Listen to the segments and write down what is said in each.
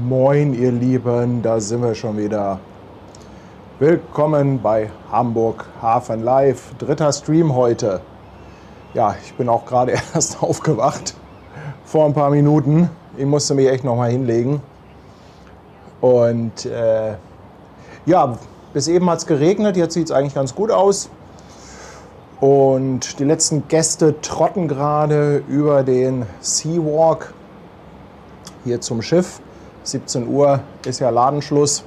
Moin ihr Lieben, da sind wir schon wieder. Willkommen bei Hamburg Hafen Live, dritter Stream heute. Ja, ich bin auch gerade erst aufgewacht, vor ein paar Minuten. Ich musste mich echt noch mal hinlegen. Und ja, bis eben hat es geregnet, jetzt sieht es eigentlich ganz gut aus. Und die letzten Gäste trotten gerade über den Seawalk hier zum Schiff. 17 Uhr ist ja Ladenschluss.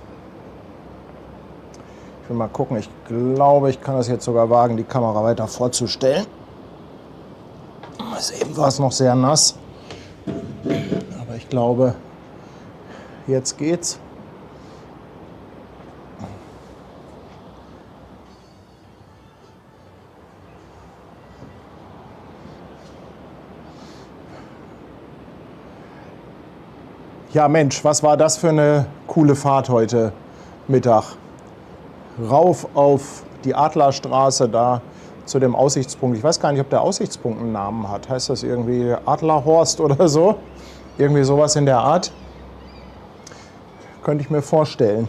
Ich will mal gucken, ich glaube, ich kann das jetzt sogar wagen, die Kamera weiter vorzustellen. Eben war es noch sehr nass, aber ich glaube, jetzt geht's. Ja Mensch, was war das für eine coole Fahrt heute Mittag. Rauf auf die Adlerstraße da zu dem Aussichtspunkt. Ich weiß gar nicht, ob der Aussichtspunkt einen Namen hat. Heißt das irgendwie Adlerhorst oder so? Irgendwie sowas in der Art. Könnte ich mir vorstellen.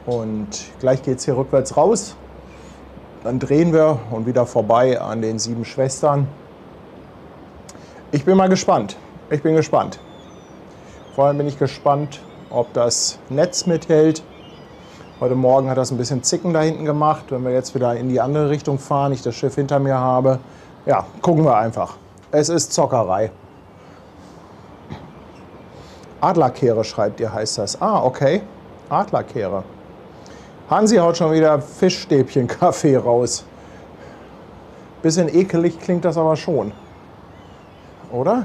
Und gleich geht es hier rückwärts raus. Dann drehen wir und wieder vorbei an den 7 Schwestern. Ich bin mal gespannt. Ich bin gespannt. Vor allem bin ich gespannt, ob das Netz mithält. Heute Morgen hat das ein bisschen Zicken da hinten gemacht. Wenn wir jetzt wieder in die andere Richtung fahren, ich das Schiff hinter mir habe. Ja, gucken wir einfach. Es ist Zockerei. Adlerkehre schreibt ihr, heißt das. Ah, okay. Adlerkehre. Hansi haut schon wieder Fischstäbchen-Kaffee raus. Bisschen ekelig klingt das aber schon. Oder?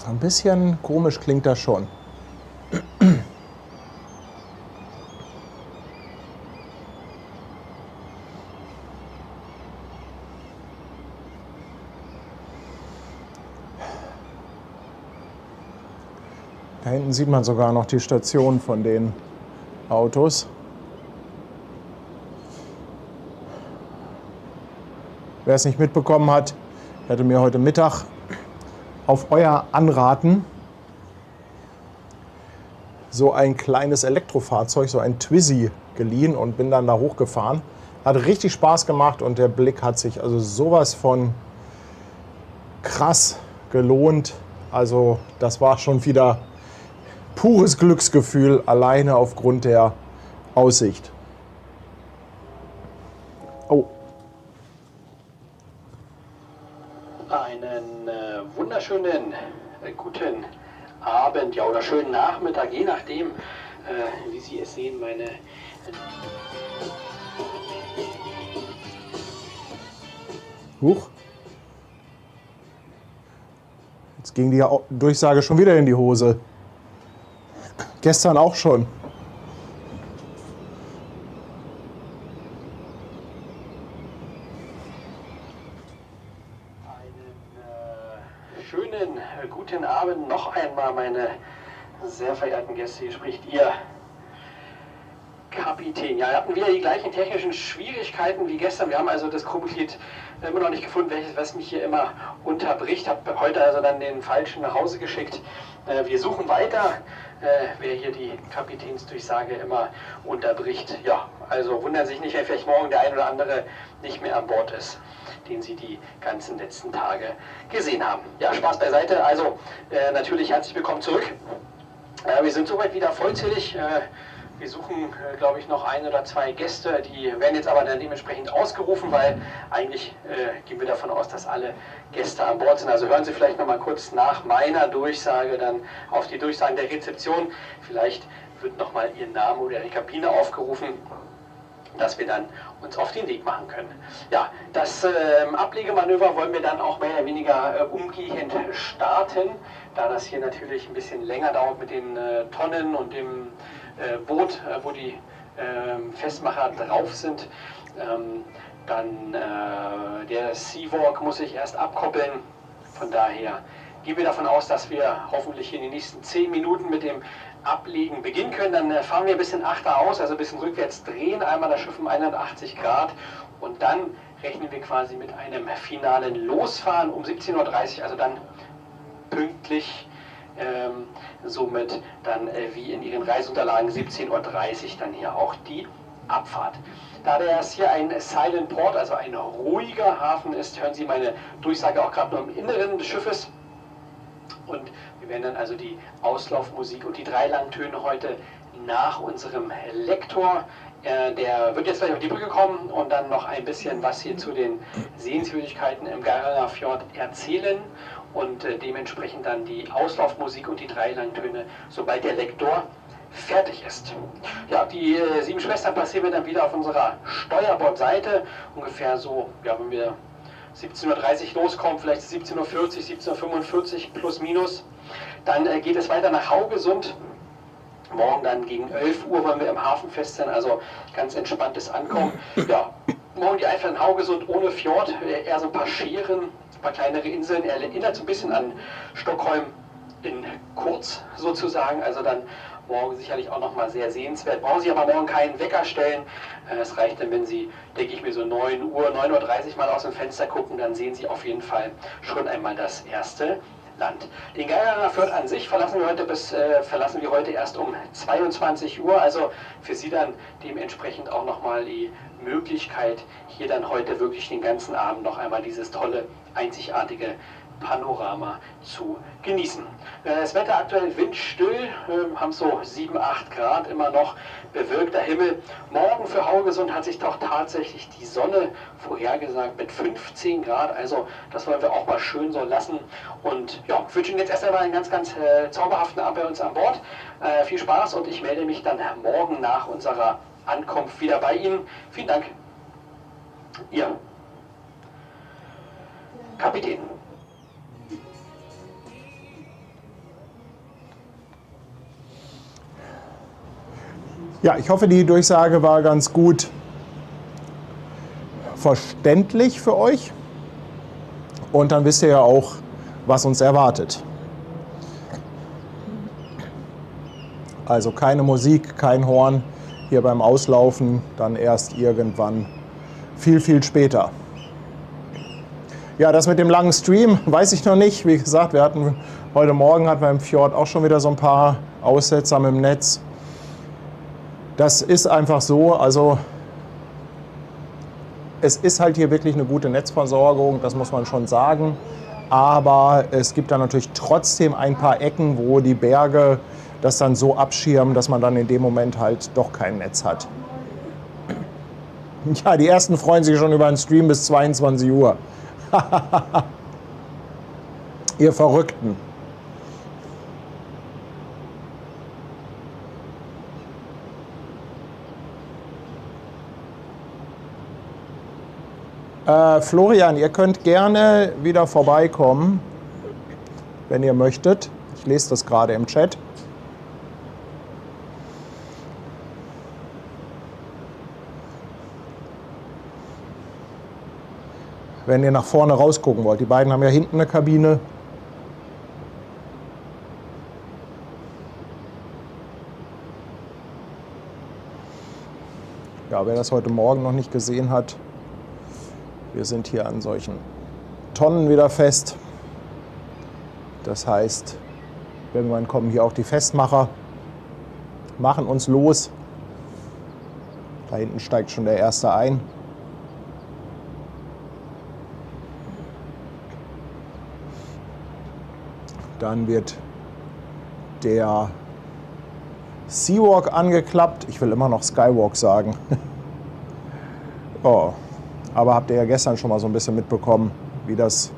Ein bisschen komisch klingt das schon. Da hinten sieht man sogar noch die Station von den Autos. Wer es nicht mitbekommen hat, ich hatte mir heute Mittag auf euer Anraten so ein kleines Elektrofahrzeug, so ein Twizy geliehen und bin dann da hochgefahren. Hat richtig Spaß gemacht und der Blick hat sich also sowas von krass gelohnt. Also das war schon wieder pures Glücksgefühl, alleine aufgrund der Aussicht. Oh. Einen wunderschönen guten Abend, ja, oder schönen Nachmittag, je nachdem, wie Sie es sehen, meine... Huch. Jetzt ging die Durchsage schon wieder in die Hose. Gestern auch schon. Schönen guten Abend noch einmal, meine sehr verehrten Gäste. Hier spricht Ihr Kapitän. Ja, wir hatten wieder die gleichen technischen Schwierigkeiten wie gestern. Wir haben also das Crewmitglied immer noch nicht gefunden, was mich hier immer unterbricht. Habe heute also dann den Falschen nach Hause geschickt. Wir suchen weiter, wer hier die Kapitänsdurchsage immer unterbricht. Ja, also wundern Sie sich nicht, wenn vielleicht morgen der ein oder andere nicht mehr an Bord ist, den Sie die ganzen letzten Tage gesehen haben. Ja, Spaß beiseite. Also natürlich herzlich willkommen zurück. Wir sind soweit wieder vollzählig. Wir suchen, glaube ich, noch 1 oder 2 Gäste. Die werden jetzt aber dann dementsprechend ausgerufen, weil eigentlich gehen wir davon aus, dass alle Gäste an Bord sind. Also hören Sie vielleicht noch mal kurz nach meiner Durchsage dann auf die Durchsagen der Rezeption. Vielleicht wird noch mal Ihr Name oder Ihre Kabine aufgerufen, dass wir dann uns auf den Weg machen können. Ja, das Ablegemanöver wollen wir dann auch mehr oder weniger umgehend starten, da das hier natürlich ein bisschen länger dauert mit den Tonnen und dem Boot, wo die Festmacher drauf sind. Dann der Seawalk muss sich erst abkoppeln. Von daher gehen wir davon aus, dass wir hoffentlich in den nächsten 10 Minuten mit dem Ablegen beginnen können. Dann fahren wir ein bisschen Achter aus, also ein bisschen rückwärts drehen, einmal das Schiff um 180 Grad und dann rechnen wir quasi mit einem finalen Losfahren um 17:30 Uhr, also dann pünktlich, somit dann wie in Ihren Reiseunterlagen 17:30 Uhr dann hier auch die Abfahrt. Da das hier ein Silent Port, also ein ruhiger Hafen ist, hören Sie meine Durchsage auch gerade nur im Inneren des Schiffes. Und wir werden dann also die Auslaufmusik und die 3 Langtöne heute nach unserem Lektor, der wird jetzt gleich auf die Brücke kommen und dann noch ein bisschen was hier zu den Sehenswürdigkeiten im Geiranger Fjord erzählen und dementsprechend dann die Auslaufmusik und die 3 Langtöne, sobald der Lektor fertig ist. Ja, die 7 Schwestern passieren wir dann wieder auf unserer Steuerbordseite, ungefähr so, ja, wenn wir 17:30 Uhr loskommen, vielleicht 17:40 Uhr, 17:45 Uhr plus minus. Dann geht es weiter nach Haugesund. Morgen dann gegen 11 Uhr wollen wir im Hafen fest sein, also ganz entspanntes Ankommen. Ja, morgen die Eifel in Haugesund ohne Fjord, eher so ein paar Scheren, ein paar kleinere Inseln. Er erinnert so ein bisschen an Stockholm in kurz sozusagen, also dann morgen sicherlich auch nochmal sehr sehenswert. Brauchen Sie aber morgen keinen Wecker stellen. Es reicht dann, wenn Sie, denke ich mir, so 9 Uhr, 9:30 Uhr mal aus dem Fenster gucken, dann sehen Sie auf jeden Fall schon einmal das erste Land. Den Geiranger Fjord an sich verlassen wir heute erst um 22 Uhr. Also für Sie dann dementsprechend auch nochmal die Möglichkeit, hier dann heute wirklich den ganzen Abend noch einmal dieses tolle, einzigartige Panorama zu genießen. Das Wetter aktuell windstill, haben so 7, 8 Grad, immer noch bewölkter Himmel. Morgen für Haugesund hat sich doch tatsächlich die Sonne vorhergesagt mit 15 Grad, also das wollen wir auch mal schön so lassen. Und ja, ich wünsche Ihnen jetzt erst einmal einen ganz, ganz zauberhaften Abend bei uns an Bord. Viel Spaß und ich melde mich dann morgen nach unserer Ankunft wieder bei Ihnen. Vielen Dank. Ihr Kapitän. Ja, ich hoffe, die Durchsage war ganz gut verständlich für euch. Und dann wisst ihr ja auch, was uns erwartet. Also keine Musik, kein Horn hier beim Auslaufen, dann erst irgendwann viel, viel später. Ja, das mit dem langen Stream weiß ich noch nicht. Wie gesagt, heute Morgen hatten wir im Fjord auch schon wieder so ein paar Aussetzer im Netz. Das ist einfach so, also es ist halt hier wirklich eine gute Netzversorgung, das muss man schon sagen. Aber es gibt dann natürlich trotzdem ein paar Ecken, wo die Berge das dann so abschirmen, dass man dann in dem Moment halt doch kein Netz hat. Ja, die ersten freuen sich schon über einen Stream bis 22 Uhr. Ihr Verrückten. Florian, ihr könnt gerne wieder vorbeikommen, wenn ihr möchtet. Ich lese das gerade im Chat. Wenn ihr nach vorne rausgucken wollt. Die beiden haben ja hinten eine Kabine. Ja, wer das heute Morgen noch nicht gesehen hat, wir sind hier an solchen Tonnen wieder fest. Das heißt, irgendwann kommen hier auch die Festmacher, machen uns los. Da hinten steigt schon der erste ein. Dann wird der Seawalk angeklappt. Ich will immer noch Skywalk sagen. Oh. Aber habt ihr ja gestern schon mal so ein bisschen mitbekommen, wie das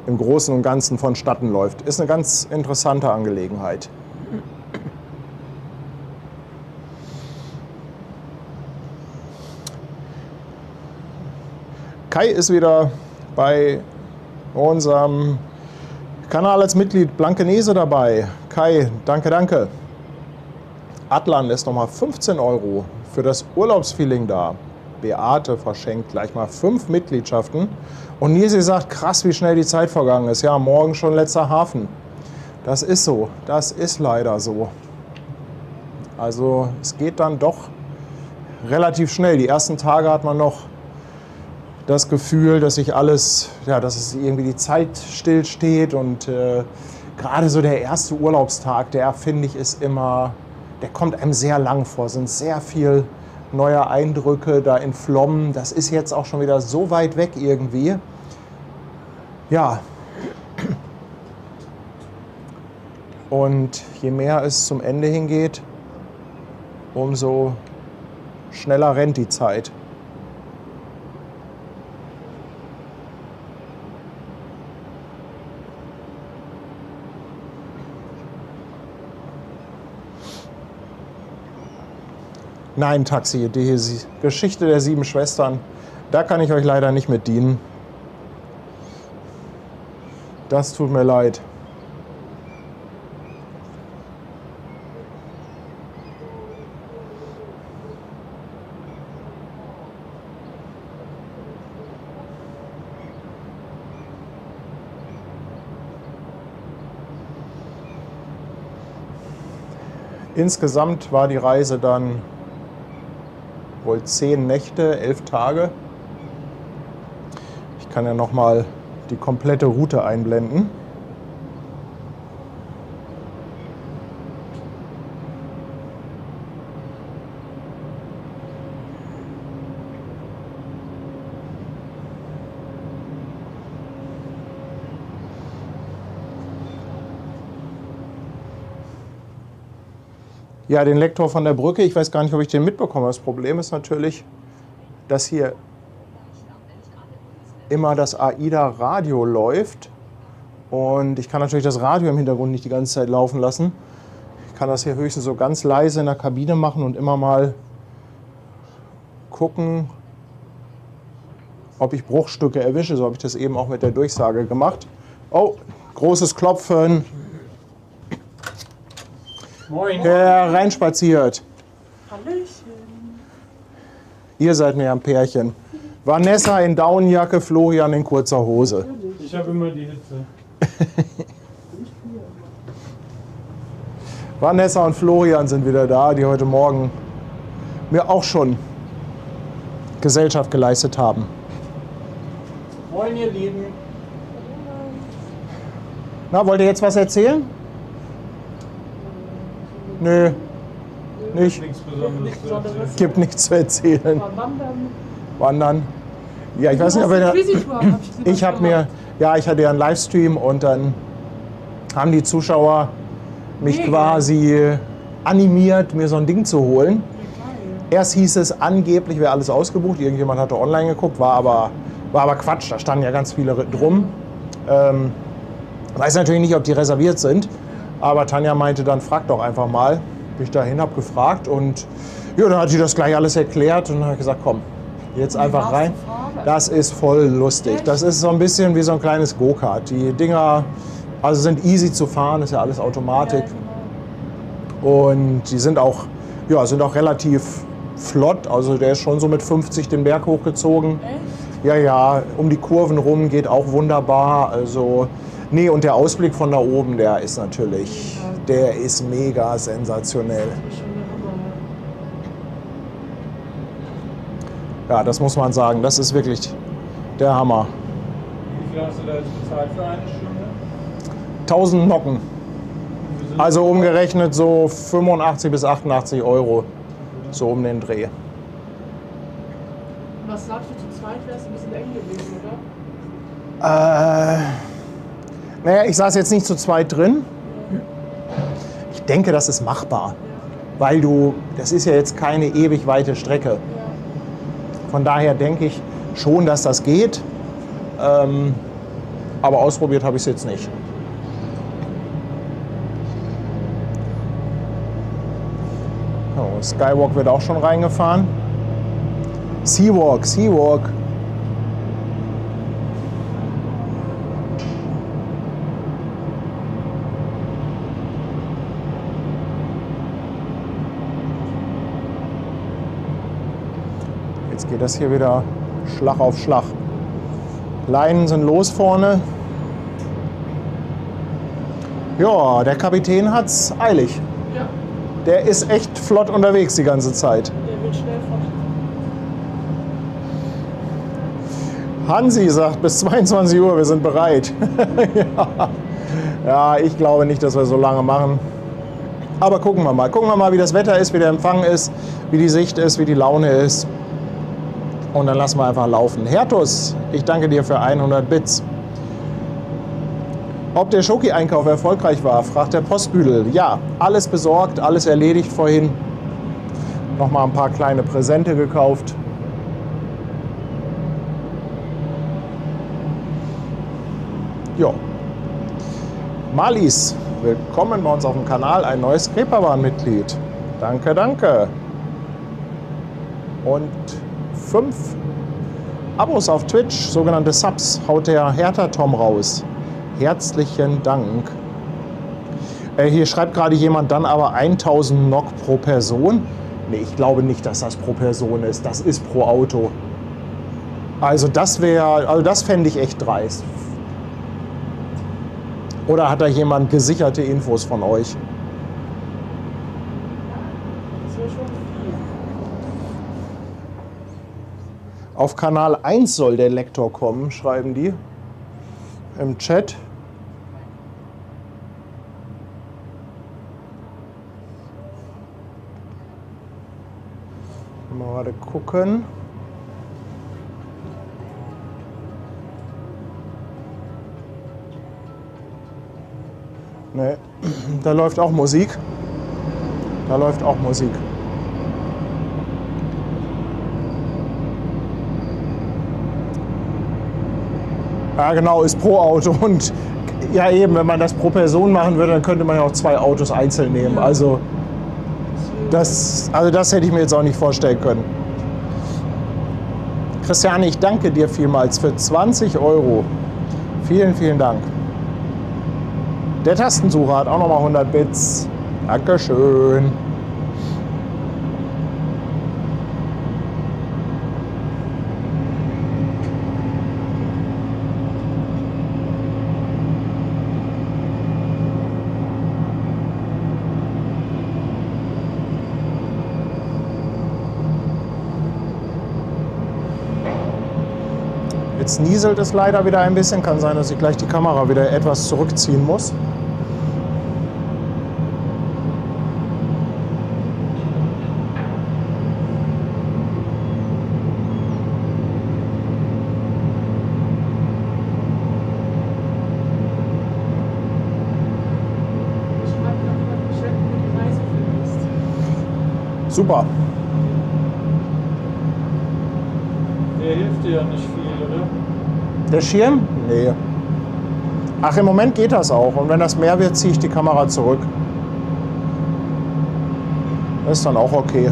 im Großen und Ganzen vonstatten läuft. Ist eine ganz interessante Angelegenheit. Kai ist wieder bei unserem Kanal als Mitglied Blankenese dabei. Kai, danke, danke. Atlan lässt nochmal 15 € für das Urlaubsfeeling da. Beate verschenkt gleich mal 5 Mitgliedschaften. Und Nisi sagt, krass, wie schnell die Zeit vergangen ist. Ja, morgen schon letzter Hafen. Das ist so. Das ist leider so. Also es geht dann doch relativ schnell. Die ersten Tage hat man noch das Gefühl, dass sich alles, ja, dass es irgendwie die Zeit stillsteht und gerade so der erste Urlaubstag, der finde ich ist immer, der kommt einem sehr lang vor, sind sehr viel neue Eindrücke da in Flommen. Das ist jetzt auch schon wieder so weit weg irgendwie. Ja. Und je mehr es zum Ende hingeht, umso schneller rennt die Zeit. Nein, Taxi, die Geschichte der 7 Schwestern, da kann ich euch leider nicht mit dienen. Das tut mir leid. Insgesamt war die Reise dann wohl 10 Nächte, 11 Tage. Ich kann ja noch mal die komplette Route einblenden. Ja, den Lektor von der Brücke, ich weiß gar nicht, ob ich den mitbekomme. Das Problem ist natürlich, dass hier immer das AIDA-Radio läuft. Und ich kann natürlich das Radio im Hintergrund nicht die ganze Zeit laufen lassen. Ich kann das hier höchstens so ganz leise in der Kabine machen und immer mal gucken, ob ich Bruchstücke erwische. So habe ich das eben auch mit der Durchsage gemacht. Oh, großes Klopfen. Moin. Der reinspaziert. Hallöchen. Ihr seid mir ein Pärchen. Vanessa in Daunenjacke, Florian in kurzer Hose. Ich habe immer die Hitze. Vanessa und Florian sind wieder da, die heute Morgen mir auch schon Gesellschaft geleistet haben. Moin, ihr Lieben. Na, wollt ihr jetzt was erzählen? Nö, nicht. Nichts Besonderes zu erzählen. Gibt nichts zu erzählen. Wandern. Ja, ich weiß nicht, ob ich habe mir, ja, ich hatte ja einen Livestream und dann haben die Zuschauer mich quasi animiert, mir so ein Ding zu holen. Erst hieß es, angeblich wäre alles ausgebucht. Irgendjemand hatte online geguckt, war aber Quatsch. Da standen ja ganz viele drum. Weiß natürlich nicht, ob die reserviert sind. Aber Tanja meinte dann, frag doch einfach mal. Bin ich dahin, habe gefragt und ja, dann hat sie das gleich alles erklärt und dann habe ich gesagt, komm, jetzt einfach rein. Das ist voll lustig. Das ist so ein bisschen wie so ein kleines Go-Kart. Die Dinger also sind easy zu fahren, ist ja alles Automatik. Und die sind auch, ja, sind auch relativ flott. Also der ist schon so mit 50 den Berg hochgezogen. Echt? Ja, ja, um die Kurven rum geht auch wunderbar. Also nee, und der Ausblick von da oben, der ist natürlich, der ist mega sensationell. Ja, das muss man sagen, das ist wirklich der Hammer. Wie viel hast du da jetzt bezahlt für eine Stunde? 1000 Nocken. Also umgerechnet so 85 bis 88 Euro, so um den Dreh. Was sagst du, zu zweit wäre es ein bisschen eng gewesen, oder? Naja, ich saß jetzt nicht zu zweit drin. Ich denke, das ist machbar, weil das ist ja jetzt keine ewig weite Strecke. Von daher denke ich schon, dass das geht. Aber ausprobiert habe ich es jetzt nicht. Oh, Skywalk wird auch schon reingefahren. Seawalk, Seawalk. Jetzt geht das hier wieder Schlag auf Schlag. Leinen sind los vorne. Ja, der Kapitän hat's eilig. Ja, Der ist echt flott unterwegs die ganze Zeit. der will schnell fort. Hansi sagt, bis 22 Uhr, wir sind bereit. Ja, ich glaube nicht, dass wir so lange machen. Aber gucken wir mal. Gucken wir mal, wie das Wetter ist, wie der Empfang ist, wie die Sicht ist, wie die Laune ist. Und dann lassen wir einfach laufen. Hertus, ich danke dir für 100 Bits. Ob der Schoki-Einkauf erfolgreich war, fragt der Postbüdel. Ja, alles besorgt, alles erledigt vorhin. Nochmal ein paar kleine Präsente gekauft. Jo. Malis, willkommen bei uns auf dem Kanal, ein neues Reeperbahn-Mitglied. Danke, danke. Und 5 Abos auf Twitch, sogenannte Subs, haut der Hertha-Tom raus. Herzlichen Dank. Hier schreibt gerade jemand dann aber 1000 NOK pro Person. Nee, ich glaube nicht, dass das pro Person ist. Das ist pro Auto. Also das fände ich echt dreist. Oder hat da jemand gesicherte Infos von euch? Das wäre schon viel. Auf Kanal 1 soll der Lektor kommen, schreiben die im Chat. Mal gerade gucken. Ne, da läuft auch Musik. Da läuft auch Musik. Ja, genau, ist pro Auto. Und ja, eben, wenn man das pro Person machen würde, dann könnte man ja auch 2 Autos einzeln nehmen. Also das hätte ich mir jetzt auch nicht vorstellen können. Christiane, ich danke dir vielmals für 20 Euro. Vielen, vielen Dank. Der Tastensucher hat auch nochmal 100 Bits. Dankeschön. Jetzt nieselt es leider wieder ein bisschen. Kann sein, dass ich gleich die Kamera wieder etwas zurückziehen muss. Ich schreibe noch mal im Chat, wie du die Reise findest. Super. Der hilft dir ja nicht viel, oder? Der Schirm? Nee. Ach, im Moment geht das auch. Und wenn das mehr wird, ziehe ich die Kamera zurück. Das ist dann auch okay.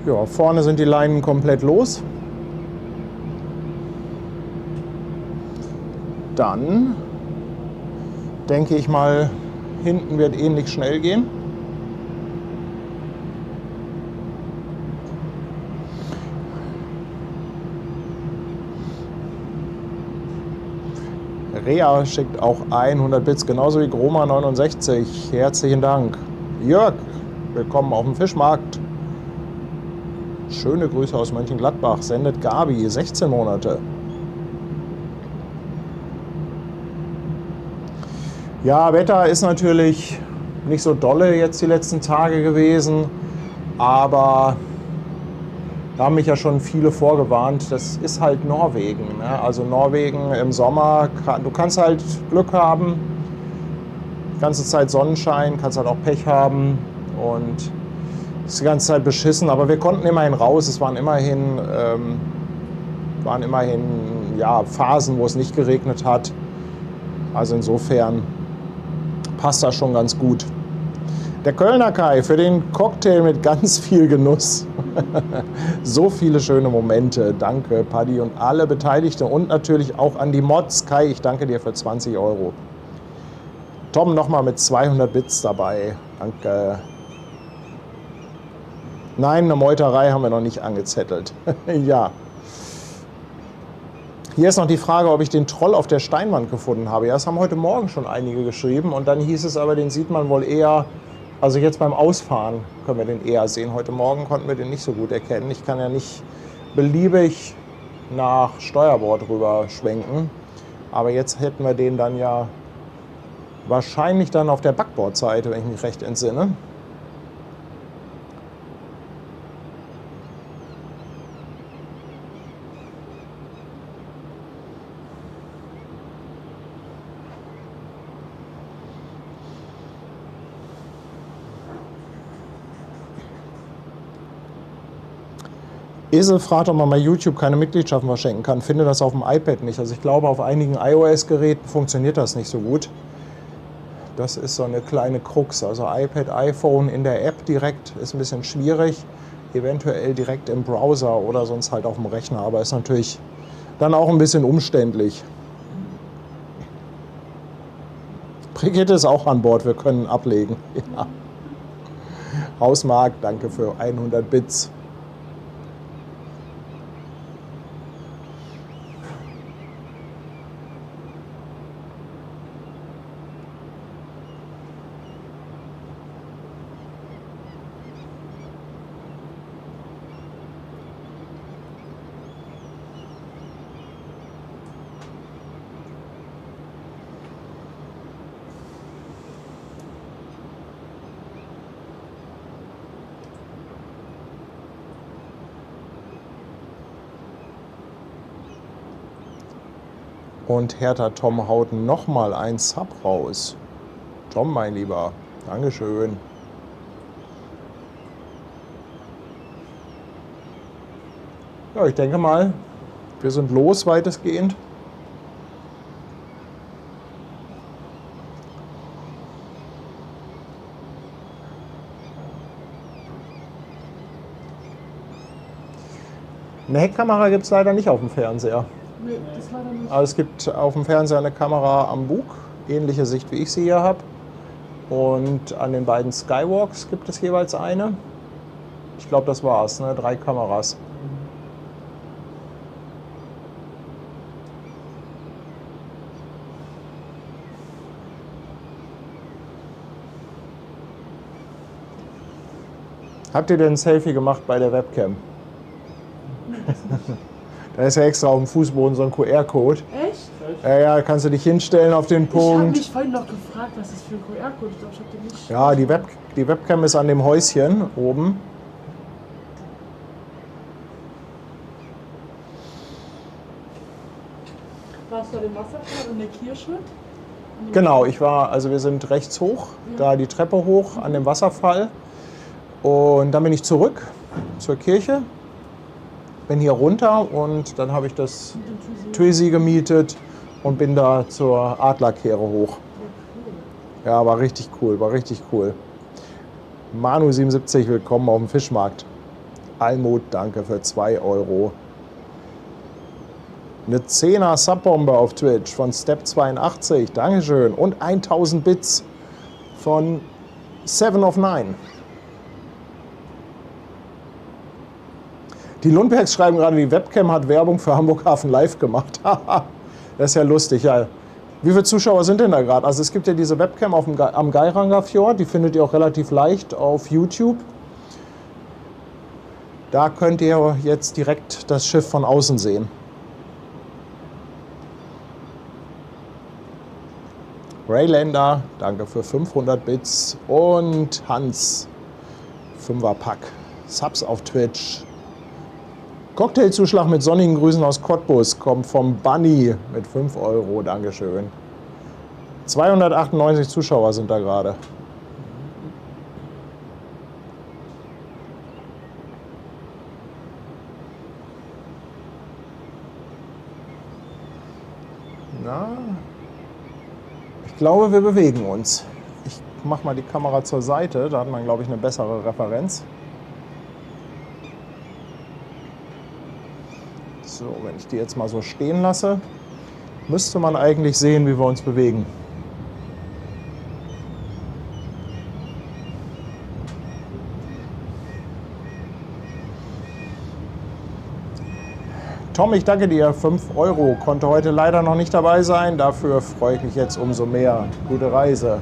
Ja, vorne sind die Leinen komplett los. Dann denke ich mal, hinten wird ähnlich schnell gehen. Rea schickt auch 100 Bits, genauso wie Groma 69. Herzlichen Dank. Jörg, willkommen auf dem Fischmarkt. Schöne Grüße aus Mönchengladbach. Sendet Gabi, 16 Monate. Ja, Wetter ist natürlich nicht so dolle jetzt die letzten Tage gewesen, aber da haben mich ja schon viele vorgewarnt. Das ist halt Norwegen, ne? Also Norwegen im Sommer, du kannst halt Glück haben, die ganze Zeit Sonnenschein, kannst halt auch Pech haben und ist die ganze Zeit beschissen, aber wir konnten immerhin raus. Es waren immerhin ja, Phasen, wo es nicht geregnet hat. Also insofern passt das schon ganz gut. Der Kölner Kai für den Cocktail mit ganz viel Genuss. So viele schöne Momente. Danke, Paddy und alle Beteiligten und natürlich auch an die Mods. Kai, ich danke dir für 20 Euro. Tom nochmal mit 200 Bits dabei. Danke. Nein, eine Meuterei haben wir noch nicht angezettelt. Ja. Hier ist noch die Frage, ob ich den Troll auf der Steinwand gefunden habe. Ja, das haben heute Morgen schon einige geschrieben. Und dann hieß es aber, den sieht man wohl eher, also jetzt beim Ausfahren können wir den eher sehen. Heute Morgen konnten wir den nicht so gut erkennen. Ich kann ja nicht beliebig nach Steuerbord rüber schwenken. Aber jetzt hätten wir den dann ja wahrscheinlich dann auf der Backbordseite, wenn ich mich recht entsinne. Esel fragt, ob man bei YouTube keine Mitgliedschaften verschenken kann. Finde das auf dem iPad nicht. Also ich glaube, auf einigen iOS-Geräten funktioniert das nicht so gut. Das ist so eine kleine Krux. Also iPad, iPhone in der App direkt ist ein bisschen schwierig. Eventuell direkt im Browser oder sonst halt auf dem Rechner. Aber ist natürlich dann auch ein bisschen umständlich. Brigitte ist auch an Bord. Wir können ablegen. Ja. Hausmark, danke für 100 Bits. Und Hertha Tom haut nochmal ein Sub raus. Tom, mein Lieber, Dankeschön. Ja, ich denke mal, wir sind los weitestgehend. Eine Heckkamera gibt es leider nicht auf dem Fernseher. Nee, das war dann nicht. Aber es gibt auf dem Fernseher eine Kamera am Bug, ähnliche Sicht wie ich sie hier habe. Und an den beiden Skywalks gibt es jeweils eine. Ich glaube, das war's, ne? 3 Kameras. Habt ihr denn ein Selfie gemacht bei der Webcam? Da ist ja extra auf dem Fußboden so ein QR-Code. Echt? Ja, kannst du dich hinstellen auf den Ich habe Punkt. mich vorhin noch gefragt, was das für ein QR-Code ist. Ich glaube, ich habe den nicht. Ja, die Webcam ist an dem Häuschen oben. Warst du an dem Wasserfall und der Kirche? Genau, wir sind rechts hoch, da die Treppe hoch an dem Wasserfall. Und dann bin ich zurück zur Kirche, bin hier runter und dann habe ich das Twizy gemietet und bin da zur Adlerkehre hoch. Ja, war richtig cool, war richtig cool. Manu77, willkommen auf dem Fischmarkt. Almut, danke für 2 Euro. Eine 10er Subbombe auf Twitch von Step82, Dankeschön. Und 1000 Bits von 7 of 9. Die Lundbergs schreiben gerade, die Webcam hat Werbung für Hamburg Hafen Live gemacht. Das ist ja lustig, ja. Wie viele Zuschauer sind denn da gerade? Also es gibt ja diese Webcam am Geiranger Fjord, die findet ihr auch relativ leicht auf YouTube. Da könnt ihr jetzt direkt das Schiff von außen sehen. Raylander, danke für 500 Bits. Und Hans, 5er-Pack. Subs auf Twitch. Cocktailzuschlag mit sonnigen Grüßen aus Cottbus kommt vom Bunny mit 5 Euro. Dankeschön. 298 Zuschauer sind da gerade. Na, ich glaube, wir bewegen uns. Ich mache mal die Kamera zur Seite, da hat man, glaube ich, eine bessere Referenz. So, wenn ich die jetzt mal so stehen lasse, müsste man eigentlich sehen, wie wir uns bewegen. Tom, ich danke dir. 5 Euro. Konnte heute leider noch nicht dabei sein. Dafür freue ich mich jetzt umso mehr. Gute Reise.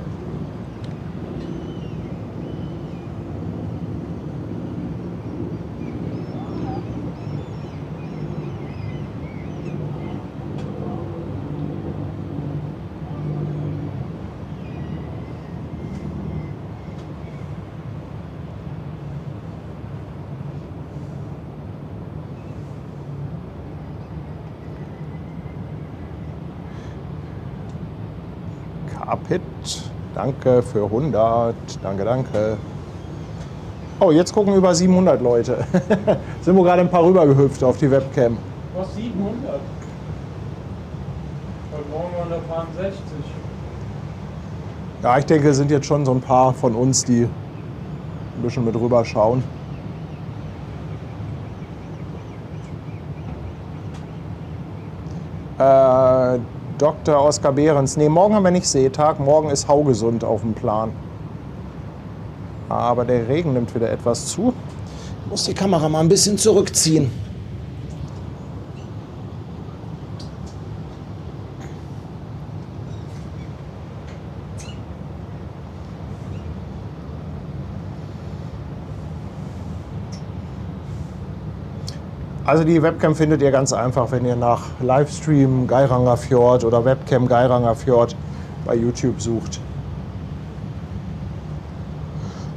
Carpet, danke für 100, danke, danke. Oh, jetzt gucken über 700 Leute. Sind wir gerade ein paar rübergehüpft auf die Webcam. Was, 700? Heute Morgen waren da paar 60. Ja, ich denke, es sind jetzt schon so ein paar von uns, die ein bisschen mit rüber schauen. Dr. Oskar Behrens. Nee, morgen haben wir nicht Seetag. Morgen ist Haugesund auf dem Plan. Aber der Regen nimmt wieder etwas zu. Ich muss die Kamera mal ein bisschen zurückziehen. Also die Webcam findet ihr ganz einfach, wenn ihr nach Livestream Geiranger Fjord oder Webcam Geiranger Fjord bei YouTube sucht.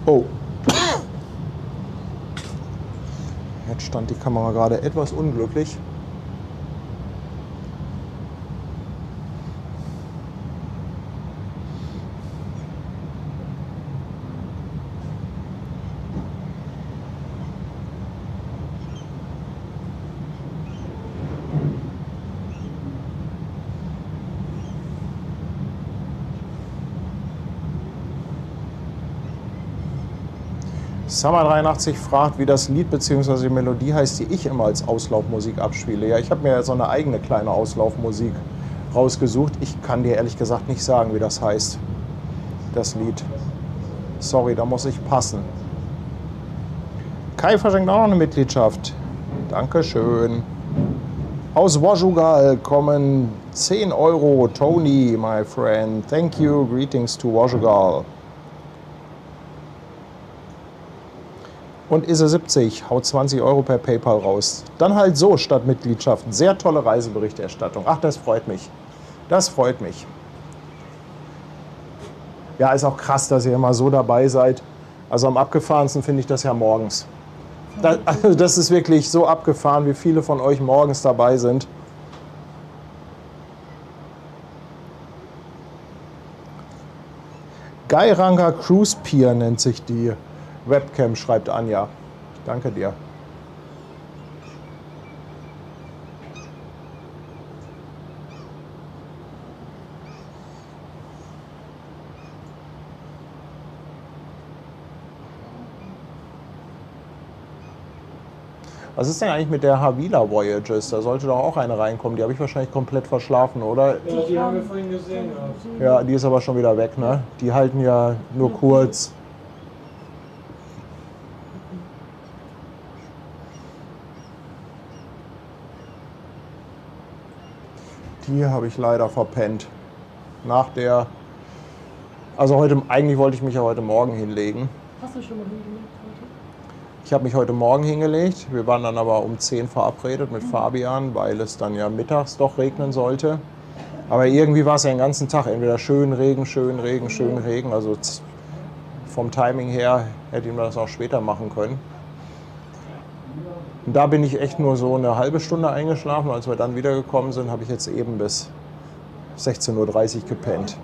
Oh. Jetzt stand die Kamera gerade etwas unglücklich. Summer83 fragt, wie das Lied bzw. die Melodie heißt, die ich immer als Auslaufmusik abspiele. Ja, ich habe mir so eine eigene kleine Auslaufmusik rausgesucht. Ich kann dir ehrlich gesagt nicht sagen, wie das heißt, das Lied. Sorry, da muss ich passen. Kai verschenkt auch noch eine Mitgliedschaft. Dankeschön. Aus Wajugal kommen 10 Euro. Tony, my friend. Thank you. Greetings to Wajugal. Und Isse70 haut 20 Euro per PayPal raus. Dann halt so statt Mitgliedschaften. Sehr tolle Reiseberichterstattung. Ach, das freut mich. Das freut mich. Ja, ist auch krass, dass ihr immer so dabei seid. Also am abgefahrensten finde ich das ja morgens. Also das ist wirklich so abgefahren, wie viele von euch morgens dabei sind. Geiranger Cruise Pier nennt sich die Webcam, schreibt Anja. Danke dir. Was ist denn eigentlich mit der Havila Voyages? Da sollte doch auch eine reinkommen. Die habe ich wahrscheinlich komplett verschlafen, oder? Ja, die haben wir vorhin gesehen. Ja, die ist aber schon wieder weg, ne? Die halten ja nur kurz. Die habe ich leider verpennt. Eigentlich wollte ich mich ja heute Morgen hinlegen. Hast du schon mal hingelegt heute? Ich habe mich heute Morgen hingelegt. Wir waren dann aber um 10 verabredet mit Fabian, weil es dann ja mittags doch regnen sollte. Aber irgendwie war es ja den ganzen Tag entweder schön Regen, schön Regen, schön Regen. Also vom Timing her hätte ich das auch später machen können. Und da bin ich echt nur so eine halbe Stunde eingeschlafen. Als wir dann wiedergekommen sind, habe ich jetzt eben bis 16:30 Uhr gepennt.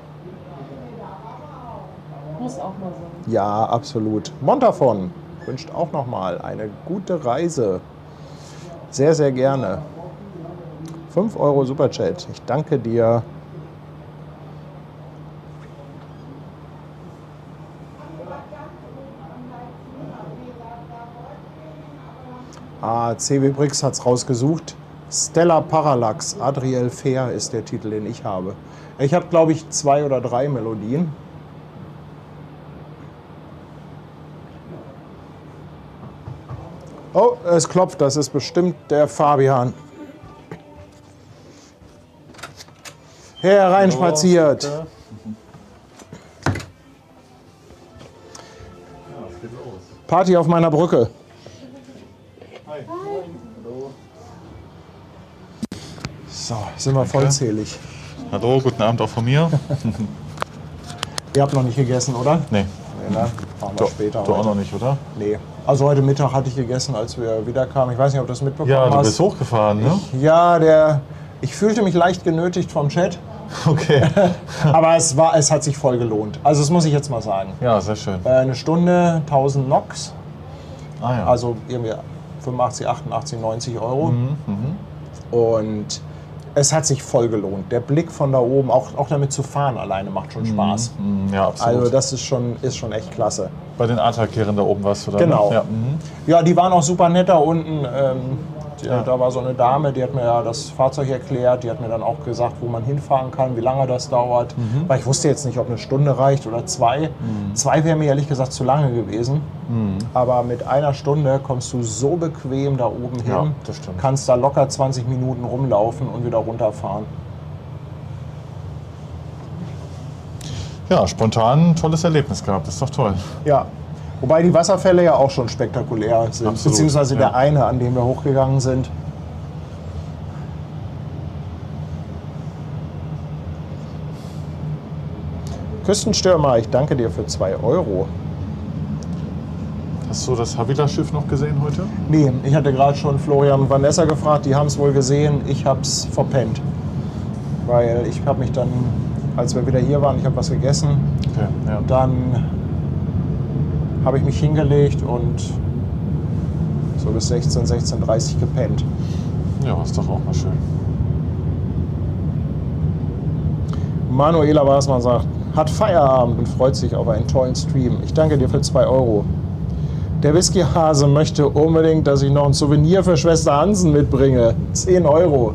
Muss auch mal sein. Ja, absolut. Montafon wünscht auch nochmal eine gute Reise. Sehr, sehr gerne. 5 Euro Superchat. Ich danke dir. CW Brix hat es rausgesucht. Stella Parallax, Adriel Fair ist der Titel, den ich habe. Ich habe, glaube ich, 2 oder 3 Melodien. Oh, es klopft, das ist bestimmt der Fabian. Hereinspaziert. Ja, es geht los. Party auf meiner Brücke. Hi. Hallo. So, sind wir vollzählig. Hallo, guten Abend auch von mir. Ihr habt noch nicht gegessen, oder? Nee, Nee, ne? Machen wir später. du auch heute. noch nicht, oder? Nee. Also heute Mittag hatte ich gegessen, als wir wiederkamen. Ich weiß nicht, ob du das mitbekommen Ja, du hast. bist hochgefahren, ne? Ja, ich fühlte mich leicht genötigt vom Chat, Okay. aber es hat sich voll gelohnt. Also das muss ich jetzt mal sagen. Ja, sehr schön. Eine Stunde, 1000 NOx, Ah ja. also irgendwie 85, 88, 90 Euro. Und es hat sich voll gelohnt. Der Blick von da oben, auch damit zu fahren alleine, macht schon Spaß. Ja, absolut. Also das ist schon echt klasse. Bei den Ahrtal-Kehren da oben warst du da, Genau. ne? Ja. Ja, die waren auch super nett da unten. Ja. Da war so eine Dame, die hat mir ja das Fahrzeug erklärt. Die hat mir dann auch gesagt, wo man hinfahren kann, wie lange das dauert. Weil ich wusste jetzt nicht, ob eine Stunde reicht oder 2. 2 wäre mir ehrlich gesagt zu lange gewesen. Aber mit einer Stunde kommst du so bequem da oben hin. Ja, das stimmt. Kannst da locker 20 Minuten rumlaufen und wieder runterfahren. Ja, spontan ein tolles Erlebnis gehabt. Das ist doch toll. Ja. Wobei die Wasserfälle ja auch schon spektakulär sind. Absolut, Beziehungsweise ja. der eine, an dem wir hochgegangen sind. Küstenstürmer, ich danke dir für 2 Euro. Hast du das Havila-Schiff noch gesehen heute? Nee, ich hatte gerade schon Florian und Vanessa gefragt, die haben es wohl gesehen, ich habe es verpennt. Weil ich habe mich dann, als wir wieder hier waren, ich habe was gegessen, Okay, ja. dann habe ich mich hingelegt und so bis 16:30 Uhr gepennt. Ja, ist doch auch mal schön. Manuela Basmann sagt, hat Feierabend und freut sich auf einen tollen Stream. Ich danke dir für 2 Euro. Der Whiskyhase möchte unbedingt, dass ich noch ein Souvenir für Schwester Hansen mitbringe. 10 Euro.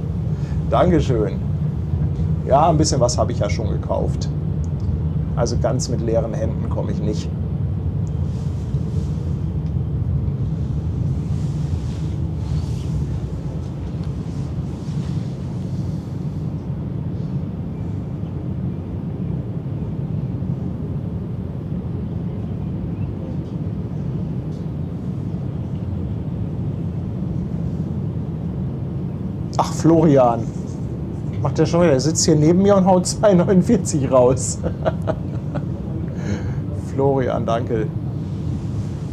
Dankeschön. Ja, ein bisschen was habe ich ja schon gekauft. Also ganz mit leeren Händen komme ich nicht. Ach, Florian. Macht der schon wieder. Der sitzt hier neben mir und haut 2,49 raus. Florian, danke.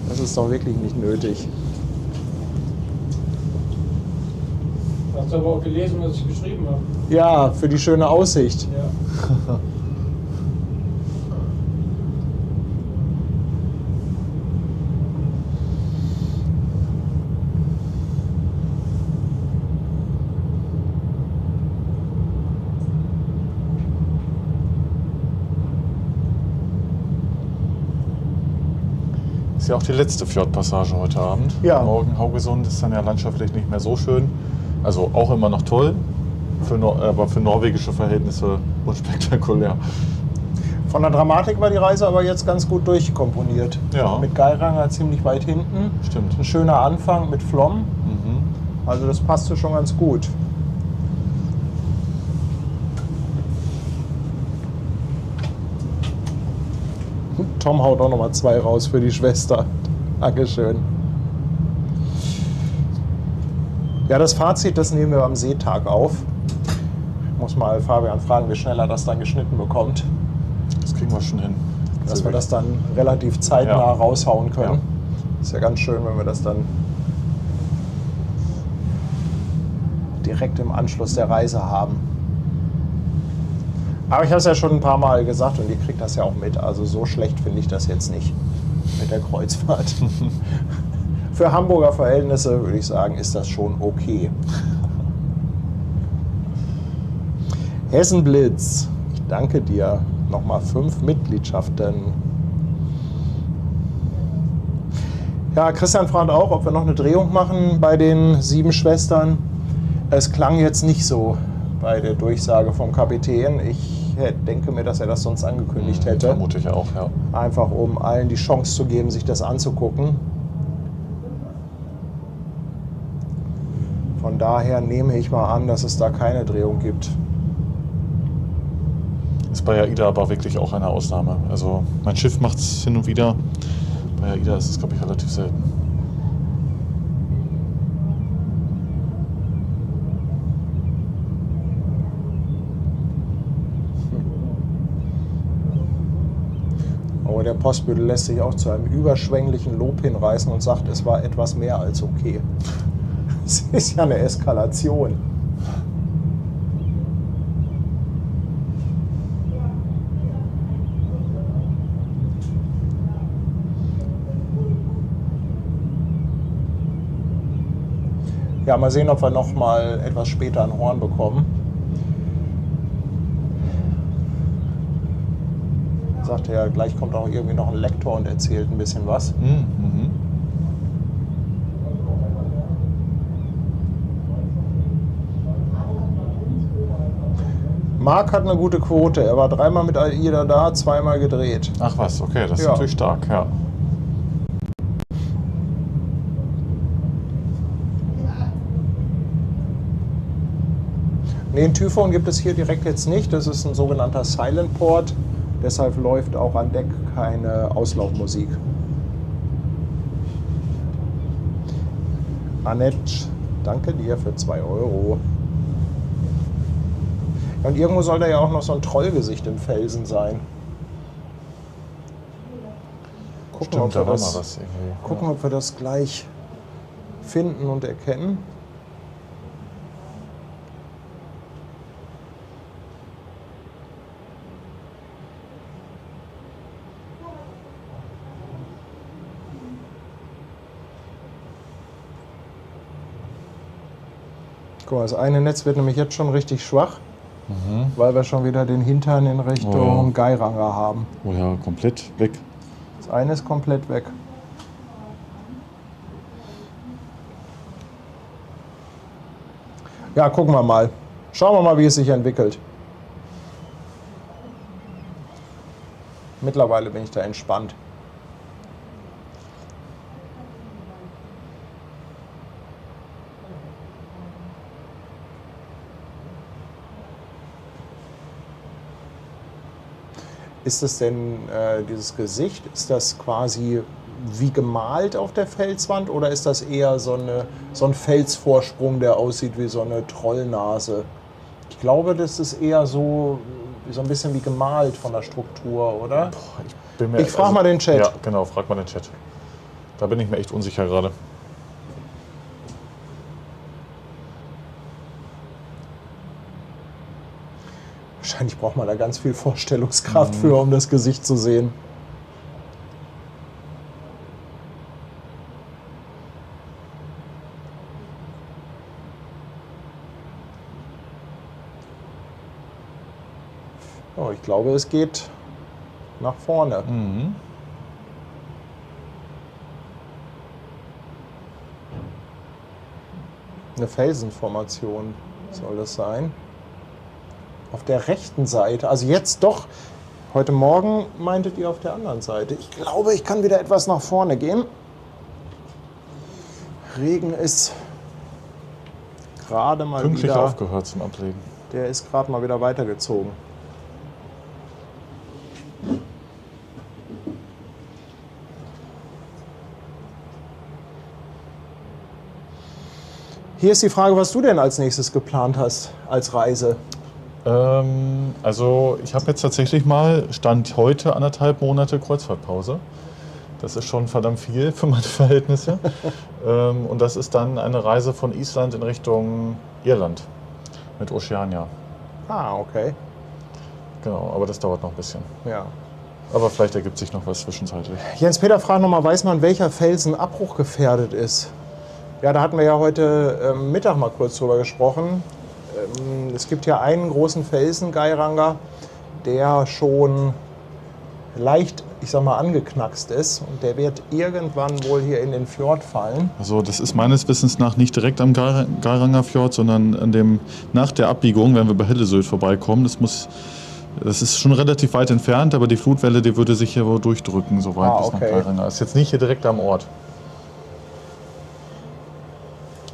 Das ist doch wirklich nicht nötig. Hast du aber auch gelesen, was ich geschrieben habe. Ja, für die schöne Aussicht. Ja. Ist ja auch die letzte Fjordpassage heute Abend. Ja. Morgen Haugesund ist dann ja landschaftlich nicht mehr so schön. Also auch immer noch toll, aber für norwegische Verhältnisse unspektakulär. Von der Dramatik war die Reise aber jetzt ganz gut durchkomponiert. Ja. Mit Geiranger ziemlich weit hinten. Stimmt. Ein schöner Anfang mit Flom. Mhm. Also das passte schon ganz gut. Tom haut auch nochmal 2 raus für die Schwester. Dankeschön. Ja, das Fazit, das nehmen wir am Seetag auf. Ich muss mal Fabian fragen, wie schnell er das dann geschnitten bekommt. Das kriegen wir schon hin. Dass wir das dann relativ zeitnah Ja. raushauen können. Ja. Ist ja ganz schön, wenn wir das dann direkt im Anschluss der Reise haben. Aber ich habe es ja schon ein paar Mal gesagt und ihr kriegt das ja auch mit. Also so schlecht finde ich das jetzt nicht mit der Kreuzfahrt. Für Hamburger Verhältnisse würde ich sagen, ist das schon okay. Hessenblitz, ich danke dir. Nochmal 5 Mitgliedschaften. Ja, Christian fragt auch, ob wir noch eine Drehung machen bei den 7 Schwestern. Es klang jetzt nicht so bei der Durchsage vom Kapitän. Ich denke mir, dass er das sonst angekündigt hätte. Vermute ich auch, ja. Einfach um allen die Chance zu geben, sich das anzugucken. Von daher nehme ich mal an, dass es da keine Drehung gibt. Ist bei AIDA aber wirklich auch eine Ausnahme. Also mein Schiff macht es hin und wieder. Bei AIDA ist es, glaube ich, relativ selten. Aber der Postbüttel lässt sich auch zu einem überschwänglichen Lob hinreißen und sagt, es war etwas mehr als okay. Es ist ja eine Eskalation. Ja, mal sehen, ob wir noch mal etwas später ein Horn bekommen. Sagte ja, gleich kommt auch irgendwie noch ein Lektor und erzählt ein bisschen was. Mhm. Marc hat eine gute Quote. Er war 3-mal mit AIDA da, 2-mal gedreht. Ach was, okay, das ist Ja. natürlich stark, ja. Nee, ein Typhon gibt es hier direkt jetzt nicht. Das ist ein sogenannter Silent Port. Deshalb läuft auch an Deck keine Auslaufmusik. Annette, danke dir für 2 €. Und irgendwo soll da ja auch noch so ein Trollgesicht im Felsen sein. Gucken, Stimmt, ob da wir war das, mal was irgendwie. gucken, ob wir das gleich finden und erkennen. Guck mal, das eine Netz wird nämlich jetzt schon richtig schwach, weil wir schon wieder den Hintern in Richtung Geiranger haben. Oh ja, komplett weg. Das eine ist komplett weg. Ja, gucken wir mal. Schauen wir mal, wie es sich entwickelt. Mittlerweile bin ich da entspannt. Ist es denn dieses Gesicht, ist das quasi wie gemalt auf der Felswand oder ist das eher so ein Felsvorsprung, der aussieht wie so eine Trollnase? Ich glaube, das ist eher so ein bisschen wie gemalt von der Struktur, oder? Ich frage mal den Chat. Ja, genau, frag mal den Chat. Da bin ich mir echt unsicher gerade. Wahrscheinlich braucht man da ganz viel Vorstellungskraft für, um das Gesicht zu sehen. Oh, ich glaube, es geht nach vorne. Eine Felsenformation soll das sein. Auf der rechten Seite, also jetzt doch. Heute Morgen meintet ihr auf der anderen Seite. Ich glaube, ich kann wieder etwas nach vorne gehen. Regen ist gerade mal Pünktlich wieder. aufgehört zum Ablegen. Der ist gerade mal wieder weitergezogen. Hier ist die Frage, was du denn als nächstes geplant hast als Reise. Also ich habe jetzt tatsächlich mal, Stand heute, 1,5 Monate Kreuzfahrtpause. Das ist schon verdammt viel für meine Verhältnisse. Und das ist dann eine Reise von Island in Richtung Irland mit Oceania. Ah, okay. Genau, aber das dauert noch ein bisschen. Ja. Aber vielleicht ergibt sich noch was zwischenzeitlich. Jens-Peter fragt nochmal, weiß man, welcher Felsen abbruchgefährdet ist? Ja, da hatten wir ja heute Mittag mal kurz drüber gesprochen. Es gibt ja einen großen Felsen, Geiranger, der schon leicht, ich sag mal, angeknackst ist. Und der wird irgendwann wohl hier in den Fjord fallen. Also das ist meines Wissens nach nicht direkt am Geiranger Fjord, sondern an dem, nach der Abbiegung, wenn wir bei Hillesylt vorbeikommen. Das ist schon relativ weit entfernt, aber die Flutwelle, die würde sich hier wohl durchdrücken, so weit bis nach Geiranger. Ist jetzt nicht hier direkt am Ort.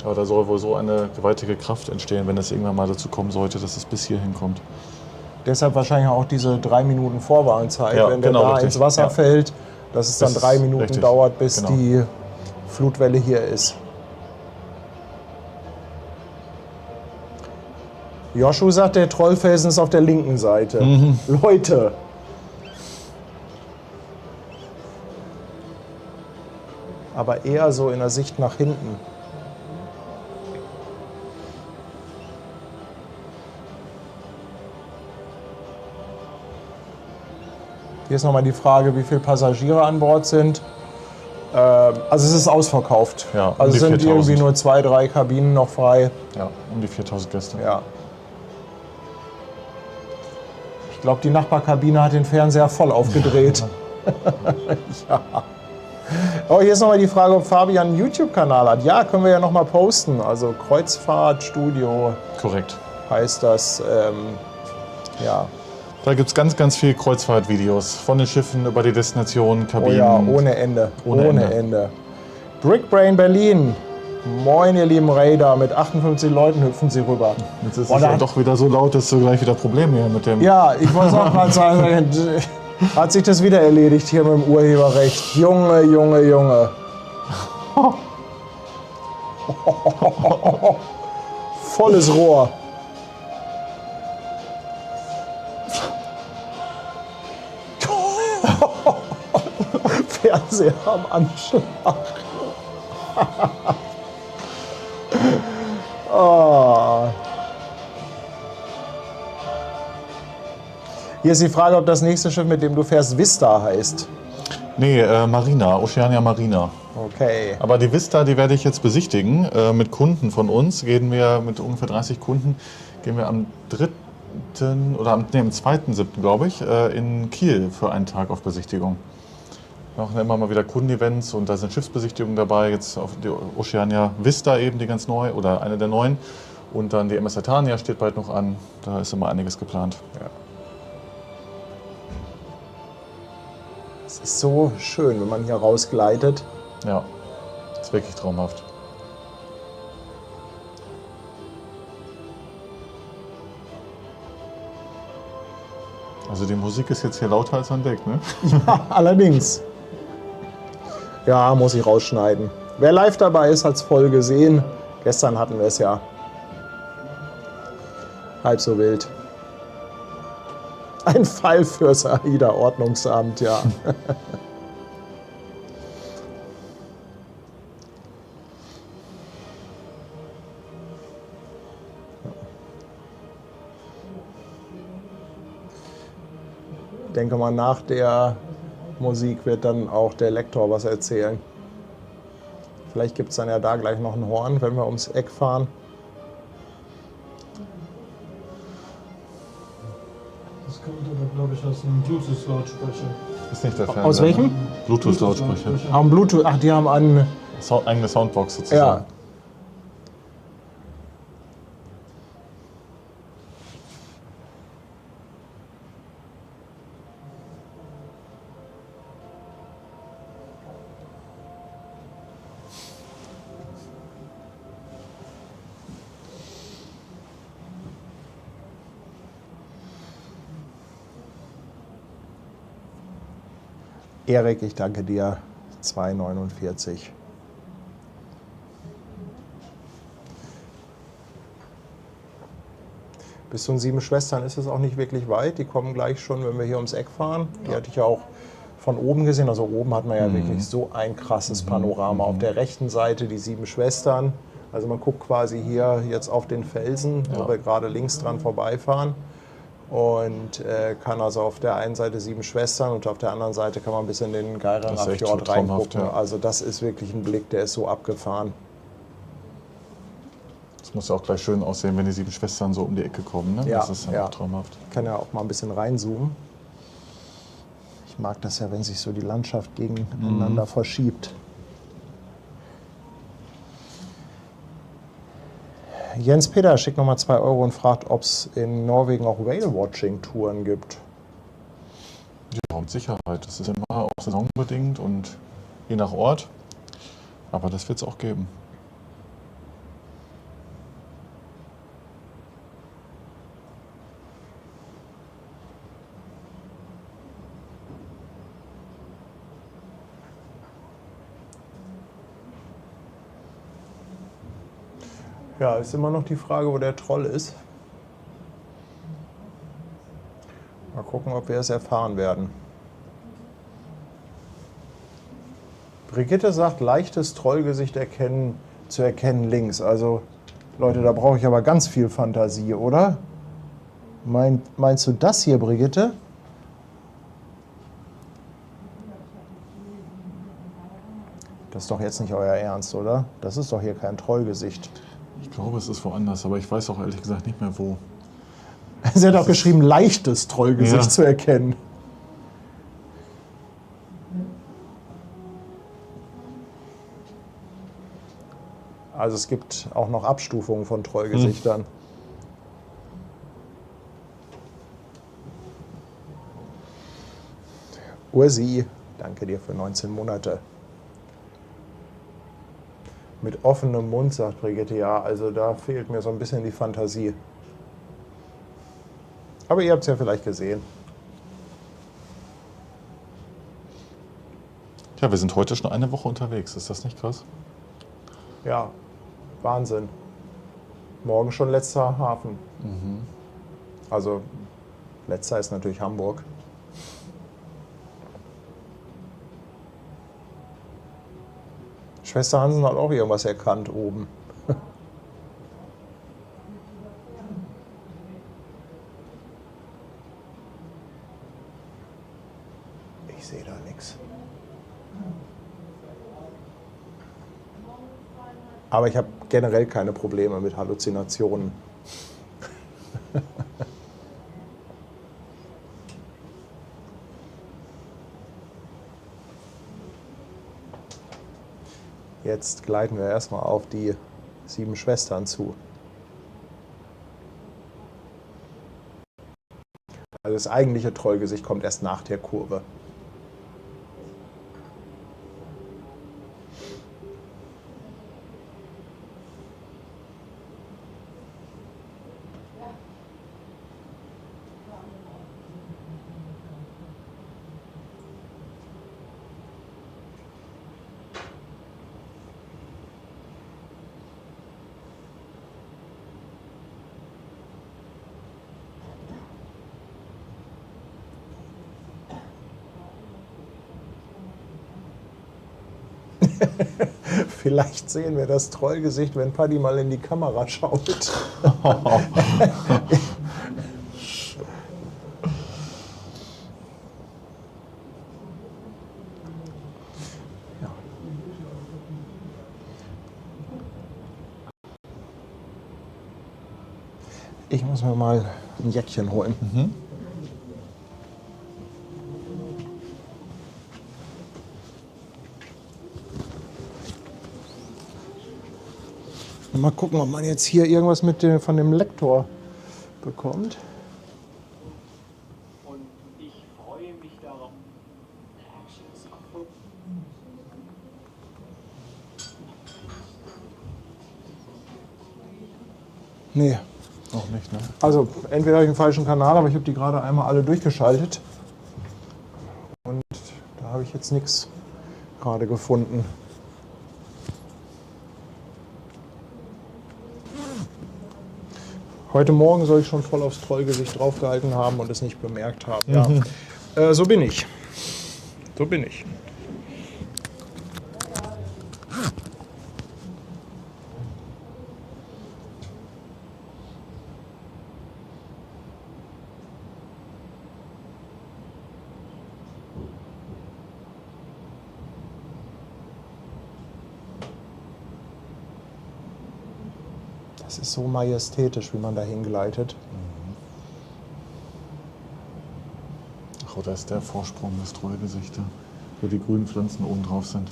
Aber da soll wohl so eine gewaltige Kraft entstehen, wenn es irgendwann mal dazu kommen sollte, dass es bis hierhin kommt. Deshalb wahrscheinlich auch diese 3 Minuten Vorwarnzeit, Ja, wenn der genau, da richtig. ins Wasser Ja. fällt, dass es dann Das 3 ist Minuten richtig. dauert, bis Genau. die Flutwelle hier ist. Joshua sagt, der Trollfelsen ist auf der linken Seite. Leute! Aber eher so in der Sicht nach hinten. Hier ist nochmal die Frage, wie viele Passagiere an Bord sind. Also es ist ausverkauft. Ja, um Also die es sind 4000. irgendwie nur 2, 3 Kabinen noch frei. Ja, um die 4000 Gäste. Ja. Ich glaube, die Nachbarkabine hat den Fernseher voll aufgedreht. Ja. Oh, hier ist nochmal die Frage, ob Fabian einen YouTube-Kanal hat. Ja, können wir ja nochmal posten. Also Kreuzfahrtstudio Korrekt. heißt das. Ja. Da gibt es ganz, ganz viele Kreuzfahrtvideos. Von den Schiffen über die Destinationen, Oh Kabinen. ja, ohne Ende. Ohne Ohne Ende. Ende. Brickbrain Berlin. Moin, ihr lieben Raider. Mit 58 Leuten hüpfen sie rüber. Jetzt ist Und es ja dann- doch wieder so laut, dass du gleich wieder Probleme hier mit dem... Ja, ich wollte auch gerade sagen, hat sich das wieder erledigt hier mit dem Urheberrecht. Junge, Junge, Junge. Volles Rohr. Fernseher am Anschlag. Oh. Hier ist die Frage, ob das nächste Schiff, mit dem du fährst, Vista heißt. Nee, Marina, Oceania Marina. Okay. Aber die Vista, die werde ich jetzt besichtigen. Mit Kunden von uns gehen wir, mit ungefähr 30 Kunden, gehen wir am 3. oder am 2.7. glaube ich, in Kiel für einen Tag auf Besichtigung. Wir machen immer mal wieder Kundenevents und da sind Schiffsbesichtigungen dabei. Jetzt auf die Oceania Vista eben, die ganz neu oder eine der neuen. Und dann die MS Atania steht bald noch an. Da ist immer einiges geplant. Ja. Es ist so schön, wenn man hier rausgleitet. Ja, ist wirklich traumhaft. Also die Musik ist jetzt hier lauter als an Deck, ne? Allerdings. Ja, muss ich rausschneiden. Wer live dabei ist, hat es voll gesehen. Gestern hatten wir es ja. Halb so wild. Ein Fall fürs AIDA-Ordnungsamt, ja. Ich denke mal, nach der Musik wird dann auch der Lektor was erzählen. Vielleicht gibt es dann ja da gleich noch ein Horn, wenn wir ums Eck fahren. Das kommt aber, glaube ich, aus einem Bluetooth-Lautsprecher. Ist nicht der Fernseher. Aus welchem? Ne? Bluetooth-Lautsprecher. Am Bluetooth, ach, die haben an. Eigene Soundbox sozusagen. Ja. Erik, ich danke dir. 2,49. Bis zu den 7 Schwestern ist es auch nicht wirklich weit. Die kommen gleich schon, wenn wir hier ums Eck fahren. Die hatte ich ja auch von oben gesehen. Also oben hat man ja wirklich so ein krasses Panorama. Auf der rechten Seite die 7 Schwestern. Also man guckt quasi hier jetzt auf den Felsen, wo wir gerade links dran vorbeifahren. Und kann also auf der einen Seite 7 Schwestern und auf der anderen Seite kann man bis in den Geiranger Das ist echt Fjord traumhaft, reingucken. ja. Also das ist wirklich ein Blick, der ist so abgefahren. Das muss ja auch gleich schön aussehen, wenn die 7 Schwestern so um die Ecke kommen. Ne? Ja, Das ist dann ja. auch traumhaft. Ich kann ja auch mal ein bisschen reinzoomen. Ich mag das ja, wenn sich so die Landschaft gegeneinander verschiebt. Jens Peter schickt nochmal 2 Euro und fragt, ob es in Norwegen auch Whale-Watching-Touren gibt. Ja, mit Sicherheit. Das ist immer auch saisonbedingt und je nach Ort. Aber das wird es auch geben. Ja, ist immer noch die Frage, wo der Troll ist. Mal gucken, ob wir es erfahren werden. Brigitte sagt, leichtes Trollgesicht zu erkennen links. Also, Leute, da brauche ich aber ganz viel Fantasie, oder? Meinst du das hier, Brigitte? Das ist doch jetzt nicht euer Ernst, oder? Das ist doch hier kein Trollgesicht. Ich glaube, es ist woanders, aber ich weiß auch ehrlich gesagt nicht mehr wo. Sie hat auch geschrieben, leichtes Trollgesicht Ja. zu erkennen. Also es gibt auch noch Abstufungen von Trollgesichtern. Ursi, danke dir für 19 Monate. Mit offenem Mund, sagt Brigitte, ja, also da fehlt mir so ein bisschen die Fantasie. Aber ihr habt es ja vielleicht gesehen. Ja, wir sind heute schon eine Woche unterwegs. Ist das nicht krass? Ja, Wahnsinn. Morgen schon letzter Hafen. Also, letzter ist natürlich Hamburg. Schwester Hansen hat auch irgendwas erkannt oben. Ich sehe da nichts. Aber ich habe generell keine Probleme mit Halluzinationen. Jetzt gleiten wir erstmal auf die 7 Schwestern zu. Also das eigentliche Trollgesicht kommt erst nach der Kurve. Vielleicht sehen wir das Trollgesicht, wenn Paddy mal in die Kamera schaut. Ja. Ich muss mir mal ein Jäckchen holen. Mal gucken, ob man jetzt hier irgendwas von dem Lektor bekommt. Und ich freue mich darauf. Nee, Auch nicht, ne? also entweder habe ich einen falschen Kanal, aber ich habe die gerade einmal alle durchgeschaltet. Und da habe ich jetzt nichts gerade gefunden. Heute Morgen soll ich schon voll aufs Trollgesicht draufgehalten haben und es nicht bemerkt haben. Ja. So bin ich. So bin ich. Das ist so majestätisch, wie man da hingleitet. Ach, oder ist der Vorsprung des Trollgesichter, wo die grünen Pflanzen oben drauf sind?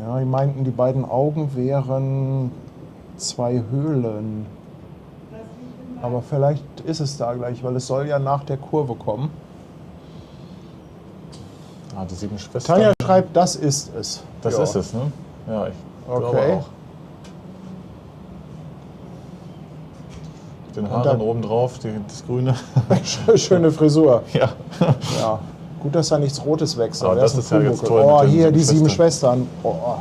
Ja, die meinten, die beiden Augen wären 2 Höhlen. Aber vielleicht ist es da gleich, weil es soll ja nach der Kurve kommen. Ah, die 7 Schwestern. Tanja schreibt, das ist es. Das Ja. ist es, ne? Ja, ich glaube Okay. auch. Den Und Haaren dann- oben drauf, das Grüne. Schöne Frisur. Ja. Ja. Gut, dass da nichts Rotes wächst. Aber dann das wär's ist ein ja jetzt Pumuckl. toll Oh, mit den hier 7 die 7 Schwestern. Schwestern. Oh.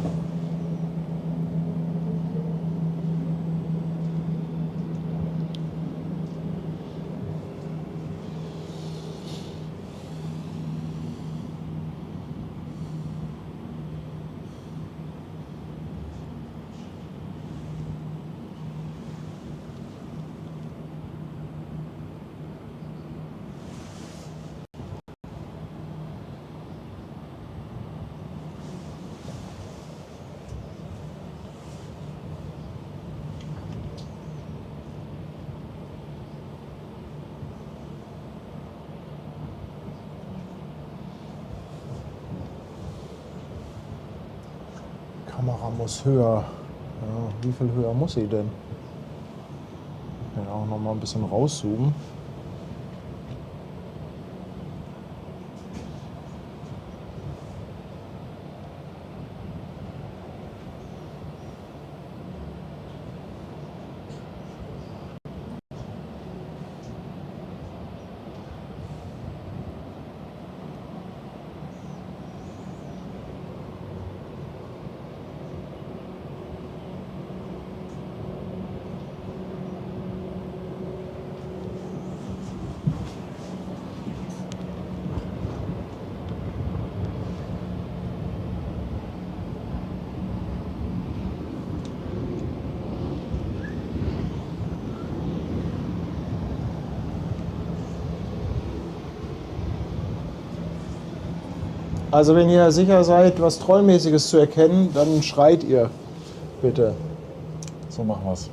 Kamera muss höher. Ja, wie viel höher muss sie denn? Ja, auch noch mal ein bisschen rauszoomen. Also wenn ihr sicher seid, was Trollmäßiges zu erkennen, dann schreit ihr bitte. So machen wir es.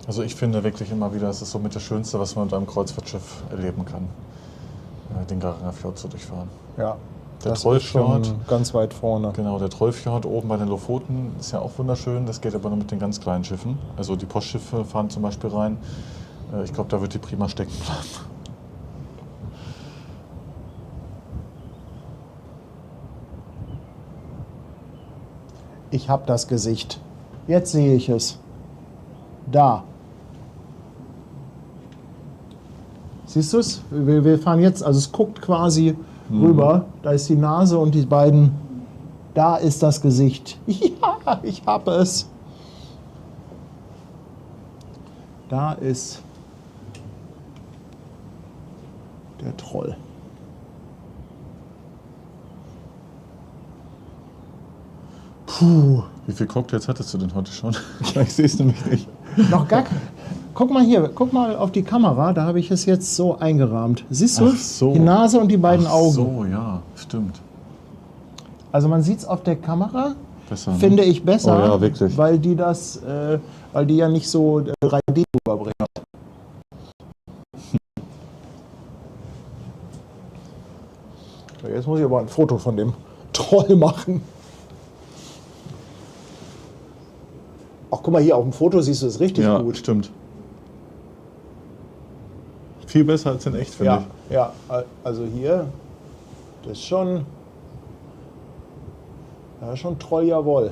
Also ich finde wirklich immer wieder, es ist somit das Schönste, was man mit einem Kreuzfahrtschiff erleben kann, den Garanger Fjord zu durchfahren. Ja, Der das ist Trollfjord, schon ganz weit vorne. genau, der Trollfjord oben bei den Lofoten ist ja auch wunderschön, das geht aber nur mit den ganz kleinen Schiffen. Also die Postschiffe fahren zum Beispiel rein, ich glaube, da wird die prima stecken bleiben. Ich habe das Gesicht. Jetzt sehe ich es. Da. Siehst du es? Wir fahren jetzt, also es guckt quasi rüber. Da ist die Nase und die beiden. Da ist das Gesicht. Ja, ich habe es. Da ist der Troll. Puh. Wie viele Cocktails hattest du denn heute schon? Ja, ich sehe es nämlich nicht. Noch gar kein. Guck mal hier, guck mal auf die Kamera, da habe ich es jetzt so eingerahmt. Siehst du? Ach so. Die Nase und die beiden Ach Augen. so, ja, stimmt. Also man sieht es auf der Kamera, Besser, ne? finde ich besser, Oh ja, wirklich. weil die weil die ja nicht so 3D überbringt. So, jetzt muss ich aber ein Foto von dem Troll machen. Ach, guck mal hier, auf dem Foto siehst du es richtig Ja, gut. stimmt. Viel besser als in echt, finde Ja, ja, also hier, das ist schon, ja, schon Troll, jawohl.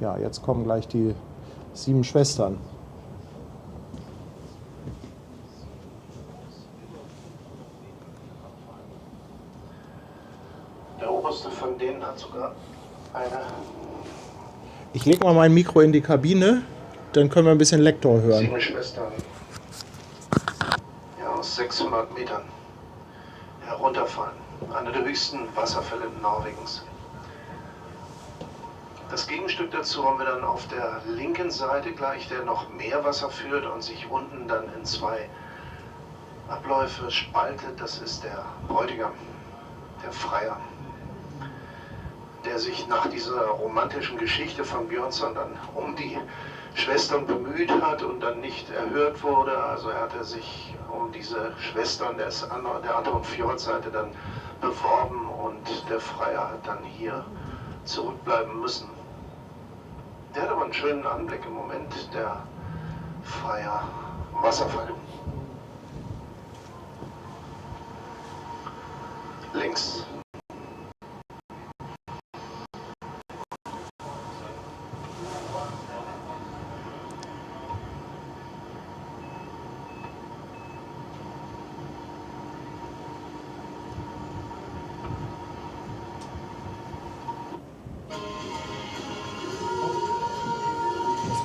Ja, jetzt kommen gleich die 7 Schwestern. Der oberste von denen hat sogar eine. Ich lege mal mein Mikro in die Kabine, dann können wir ein bisschen Lektor hören. 7 Schwestern. Ja, aus 600 Metern herunterfallen. Einer der höchsten Wasserfälle Norwegens. Das Gegenstück dazu haben wir dann auf der linken Seite gleich, der noch mehr Wasser führt und sich unten dann in 2 Abläufe spaltet. Das ist der Bräutigam, der Freier, der sich nach dieser romantischen Geschichte von Björnsson dann um die Schwestern bemüht hat und dann nicht erhört wurde. Also er hatte sich um diese Schwestern der anderen Fjordseite dann beworben und der Freier hat dann hier zurückbleiben müssen. Der hat aber einen schönen Anblick im Moment, der Freier Wasserfall. Links.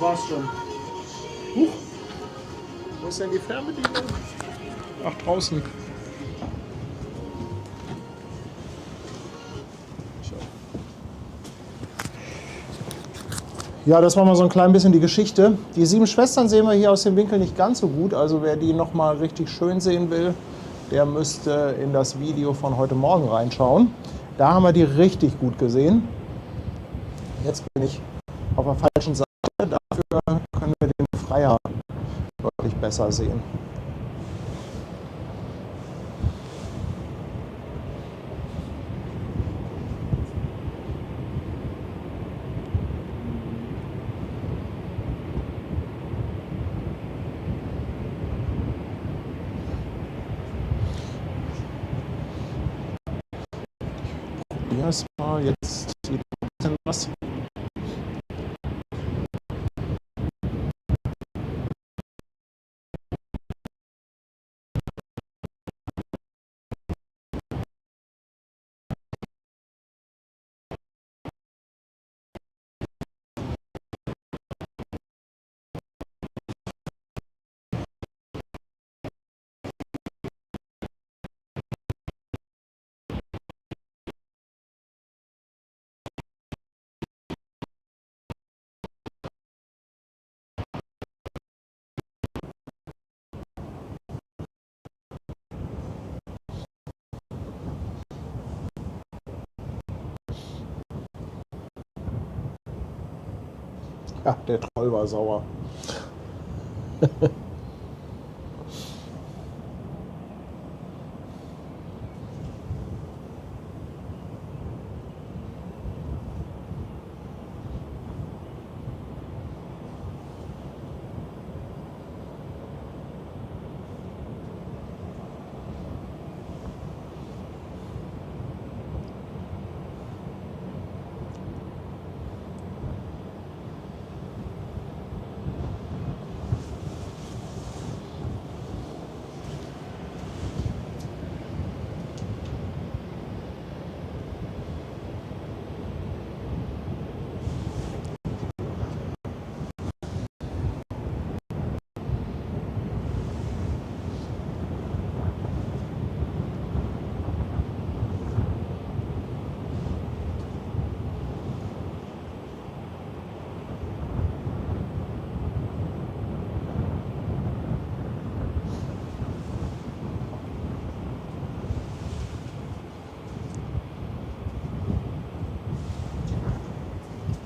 Das war's schon. Huch. ist denn die Fernbedienung? Ach, draußen. Ja, das war mal so ein klein bisschen die Geschichte. Die 7 Schwestern sehen wir hier aus dem Winkel nicht ganz so gut. Also wer die noch mal richtig schön sehen will, der müsste in das Video von heute Morgen reinschauen. Da haben wir die richtig gut gesehen. Jetzt bin ich auf der falschen Seite. Dafür können wir den Freier deutlich besser sehen. Erstmal jetzt sieht ein bisschen was. Ja, der Troll war sauer.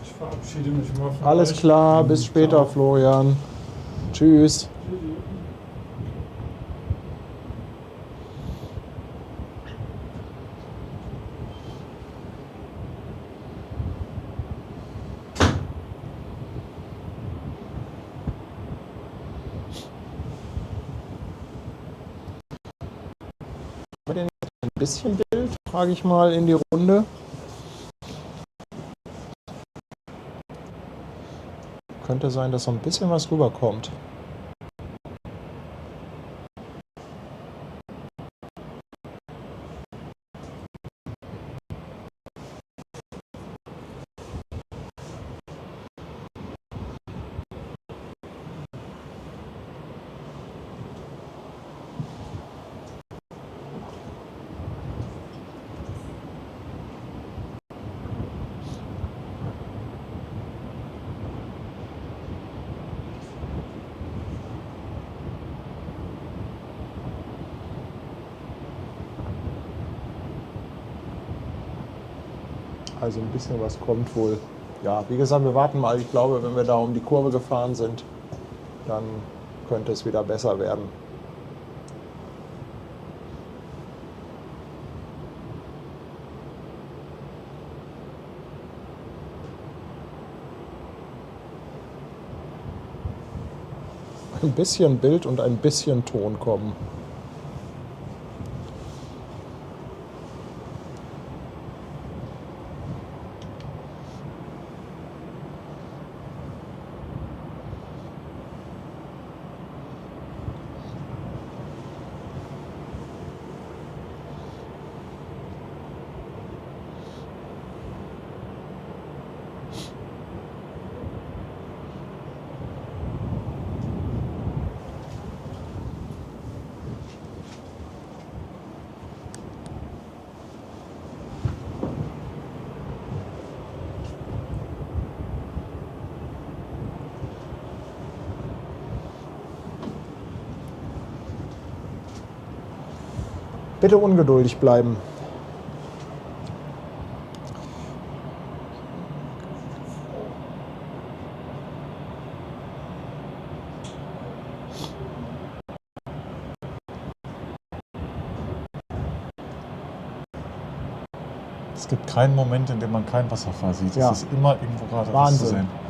Ich verabschiede mich mal von Alles euch. klar, bis später, Ciao. Florian. Tschüss. Haben wir denn jetzt ein bisschen Bild, frage ich mal in die Runde. Könnte sein, dass so ein bisschen was rüberkommt. Also ein bisschen was kommt wohl. Ja, wie gesagt, wir warten mal. Ich glaube, wenn wir da um die Kurve gefahren sind, dann könnte es wieder besser werden. Ein bisschen Bild und ein bisschen Ton kommen. Bitte ungeduldig bleiben. Es gibt keinen Moment, in dem man keinen Wasserfall sieht. Ja. Es ist immer irgendwo gerade was zu Wahnsinn. sehen.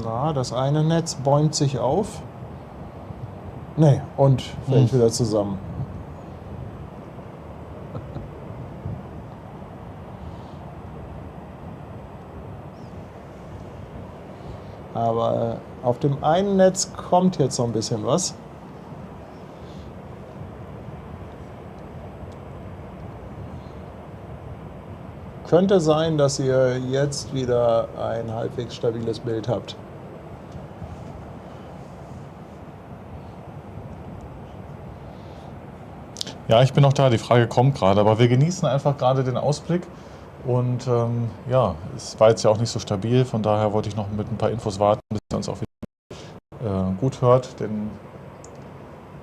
Na, das eine Netz bäumt sich auf. Nee, und fällt wieder zusammen. Aber auf dem einen Netz kommt jetzt noch ein bisschen was. Könnte sein, dass ihr jetzt wieder ein halbwegs stabiles Bild habt. Ja, ich bin noch da. Die Frage kommt gerade. Aber wir genießen einfach gerade den Ausblick. Und ja, es war jetzt ja auch nicht so stabil. Von daher wollte ich noch mit ein paar Infos warten, bis ihr uns auch wieder gut hört. Denn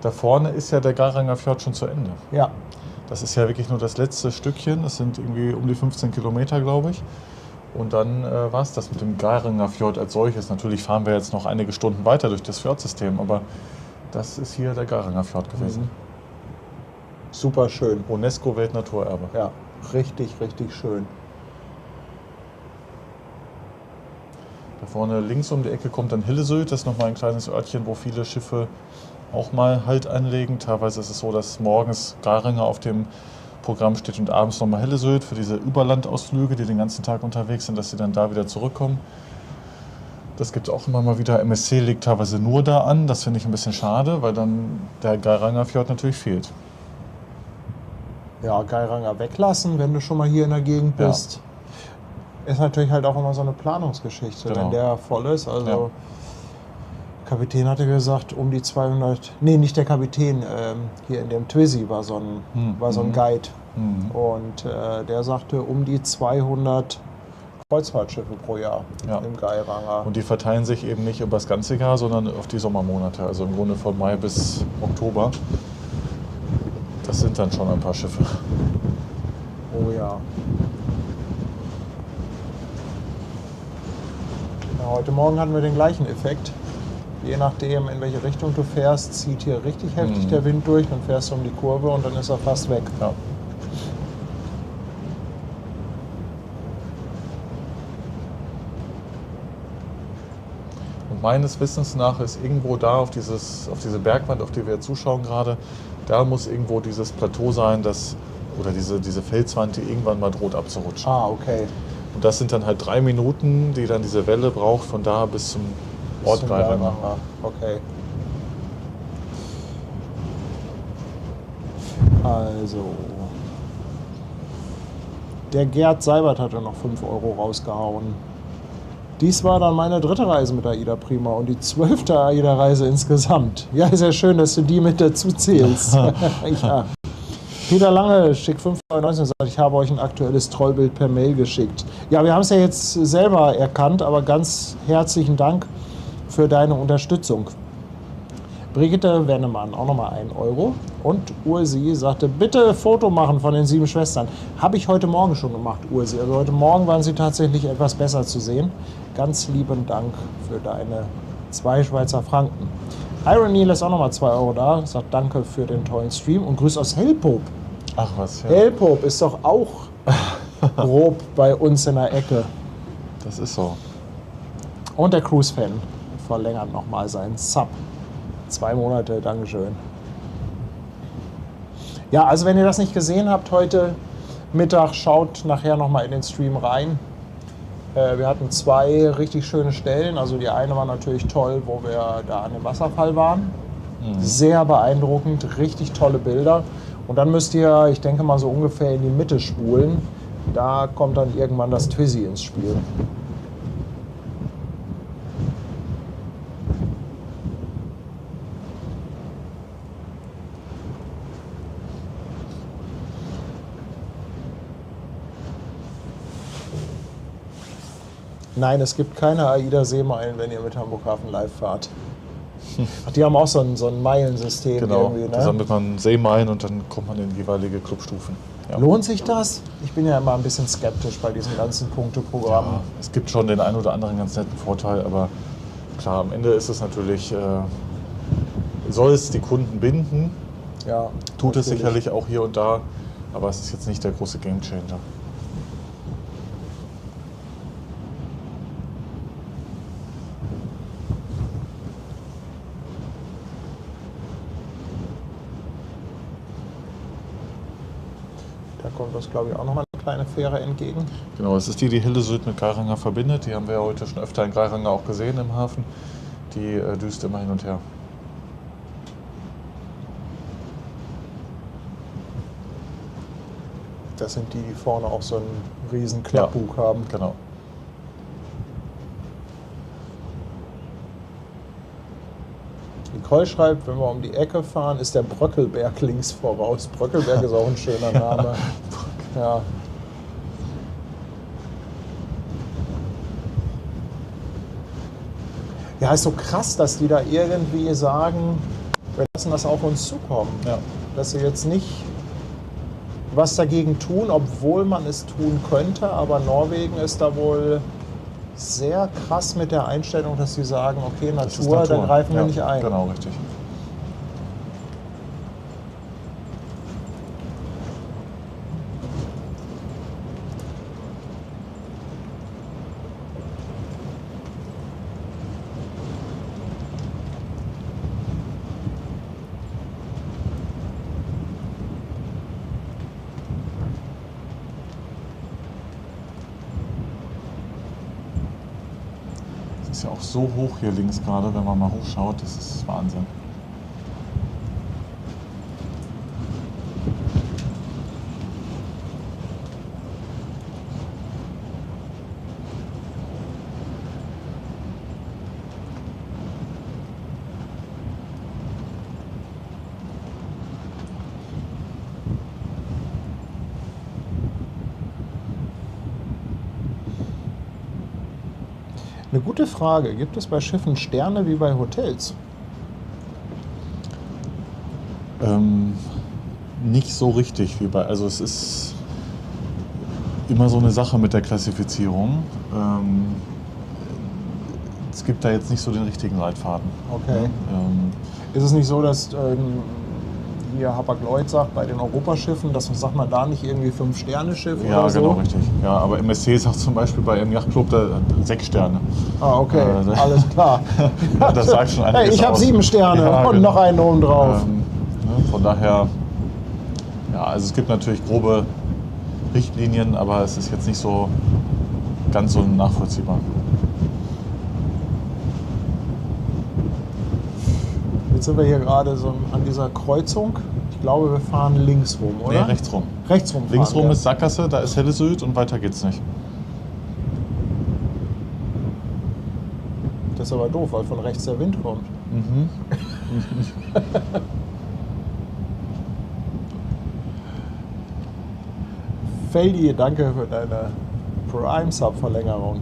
da vorne ist ja der Geiranger Fjord schon zu Ende. Ja. Das ist ja wirklich nur das letzte Stückchen. Das sind irgendwie um die 15 Kilometer, glaube ich. Und dann war es das mit dem Geiranger Fjord als solches. Natürlich fahren wir jetzt noch einige Stunden weiter durch das Fjordsystem, aber das ist hier der Geiranger Fjord gewesen. Super schön. UNESCO-Weltnaturerbe. Ja, richtig, richtig schön. Da vorne links um die Ecke kommt dann Hillesylt. Das ist nochmal ein kleines Örtchen, wo viele Schiffe auch mal Halt einlegen. Teilweise ist es so, dass morgens Geiranger auf dem Programm steht und abends nochmal Hillesylt für diese Überlandausflüge, die den ganzen Tag unterwegs sind, dass sie dann da wieder zurückkommen. Das gibt es auch immer mal wieder. MSC legt teilweise nur da an. Das finde ich ein bisschen schade, weil dann der Geiranger Fjord natürlich fehlt. Ja, Geiranger weglassen, wenn du schon mal hier in der Gegend bist. Ist natürlich halt auch immer so eine Planungsgeschichte, Genau. wenn der voll ist. Also, Ja. Kapitän hatte gesagt, um die 200, nee, nicht der Kapitän, hier in dem Twizy war so ein Guide. Und der sagte, um die 200 Kreuzfahrtschiffe pro Jahr im Geiranger. Und die verteilen sich eben nicht über das ganze Jahr, sondern auf die Sommermonate. Also im Grunde von Mai bis Oktober. Das sind dann schon ein paar Schiffe. Oh ja. Ja, heute Morgen hatten wir den gleichen Effekt. Je nachdem, in welche Richtung du fährst, zieht hier richtig heftig der Wind durch. Dann fährst du um die Kurve und dann ist er fast weg. Ja. Und meines Wissens nach ist irgendwo da auf diese Bergwand, auf die wir zuschauen gerade, da muss irgendwo dieses Plateau sein, oder diese Felswand, die irgendwann mal droht abzurutschen. Ah, okay. Und das sind dann halt 3 Minuten, die dann diese Welle braucht, von da bis zum Ort Geiranger. Okay. Also. Der Gerd Seibert hatte noch 5 € rausgehauen. Dies war dann meine 3. Reise mit AIDA Prima und die 12. AIDA-Reise insgesamt. Ja, ist ja schön, dass du die mit dazu zählst. Ja. Peter Lange schickt 5,99 und sagt, ich habe euch ein aktuelles Trollbild per Mail geschickt. Ja, wir haben es ja jetzt selber erkannt, aber ganz herzlichen Dank für deine Unterstützung. Brigitte Wennemann, auch nochmal 1 €. Und Ursi sagte, bitte Foto machen von den 7 Schwestern. Habe ich heute Morgen schon gemacht, Ursi. Also heute Morgen waren sie tatsächlich etwas besser zu sehen. Ganz lieben Dank für deine 2 Schweizer Franken. Irony lässt auch nochmal 2 Euro da. Sagt danke für den tollen Stream und Grüß aus Helpop. Ach was, ja. Helpop ist doch auch grob bei uns in der Ecke. Das ist so. Und der Cruise-Fan verlängert nochmal seinen Sub. 2 Monate, Dankeschön. Ja, also wenn ihr das nicht gesehen habt heute Mittag, schaut nachher nochmal in den Stream rein. Wir hatten 2 richtig schöne Stellen. Also die eine war natürlich toll, wo wir da an dem Wasserfall waren. Sehr beeindruckend, richtig tolle Bilder. Und dann müsst ihr, ich denke mal so ungefähr in die Mitte spulen. Da kommt dann irgendwann das Twizy ins Spiel. Nein, es gibt keine AIDA-Seemeilen, wenn ihr mit Hamburg Hafen Live fahrt. Ach, die haben auch so ein Meilensystem Genau, irgendwie, ne? da sammelt man Seemeilen und dann kommt man in jeweilige Clubstufen. Ja. Lohnt sich das? Ich bin ja immer ein bisschen skeptisch bei diesen ganzen Punkteprogrammen. Ja, es gibt schon den einen oder anderen ganz netten Vorteil, aber klar, am Ende ist es natürlich, soll es die Kunden binden, Ja, tut es natürlich. sicherlich auch hier und da, aber es ist jetzt nicht der große Gamechanger. Da kommt uns, glaube ich, auch nochmal eine kleine Fähre entgegen. Genau, es ist die Hillesylt mit Geiranger verbindet. Die haben wir ja heute schon öfter in Geiranger auch gesehen im Hafen. Die düst immer hin und her. Das sind die vorne auch so einen riesen Klappbug haben. Genau. Nicole schreibt, wenn wir um die Ecke fahren, ist der Bröckelberg links voraus. Bröckelberg ist auch ein schöner Name. Ja. Ja, ist so krass, dass die da irgendwie sagen, wir lassen das auf uns zukommen. Ja. Dass sie jetzt nicht was dagegen tun, obwohl man es tun könnte. Aber Norwegen ist da wohl sehr krass mit der Einstellung, dass sie sagen, okay, Das ist Natur, da greifen wir Ja, nicht ein. Genau, richtig. Es ist ja auch so hoch hier links gerade, wenn man mal hochschaut, das ist Wahnsinn. Eine gute Frage. Gibt es bei Schiffen Sterne wie bei Hotels? Nicht so richtig wie bei, also es ist immer so eine Sache mit der Klassifizierung. Es gibt da jetzt nicht so den richtigen Leitfaden. Okay. Ähm, Ist es nicht so, dass hier Hapag-Lloyd sagt, bei den Europaschiffen, dass sagt man da nicht irgendwie 5-Sterne-Schiff ja, oder so? genau, richtig. Ja, aber MSC sagt zum Beispiel bei ihrem Yachtclub 6 Sterne. Ah, okay, alles klar. Ja, das sagt schon einiges Hey, ich habe aus. 7 Sterne Ja, und genau. noch einen oben drauf. Von daher, ja, also es gibt natürlich grobe Richtlinien, aber es ist jetzt nicht so ganz so nachvollziehbar. Jetzt sind wir hier gerade so an dieser Kreuzung. Ich glaube, wir fahren links rum, oder? Nee, rechts rum. Rechts rum fahren Links rum wir. ist Sackgasse, da ist Hillesylt und weiter geht's nicht. Das ist aber doof, weil von rechts der Wind kommt. Feldi, danke für deine Prime-Sub-Verlängerung.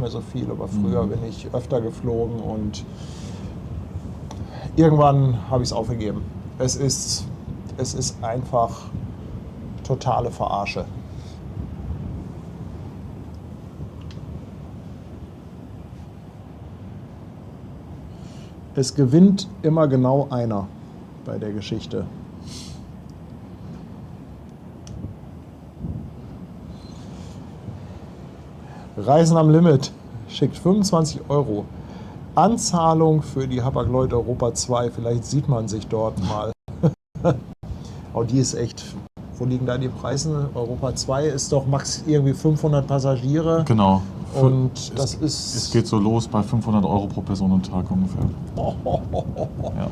mehr so viel, aber früher bin ich öfter geflogen und irgendwann habe ich es aufgegeben. Es ist einfach totale Verarsche. Es gewinnt immer genau einer bei der Geschichte. Reisen am Limit schickt 25 €. Anzahlung für die Hapag-Lloyd Europa 2. Vielleicht sieht man sich dort mal. Oh, die ist echt. Wo liegen da die Preise? Europa 2 ist doch max irgendwie 500 Passagiere. Genau. Und das ist. Es geht so los bei 500 € pro Person und Tag ungefähr. Ja.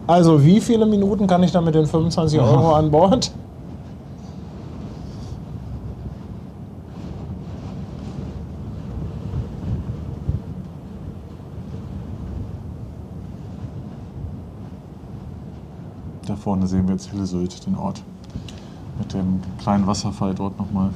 Also, wie viele Minuten kann ich da mit den 25 € an Bord? Da vorne sehen wir jetzt Hillesylt, den Ort. Mit dem kleinen Wasserfall dort nochmal.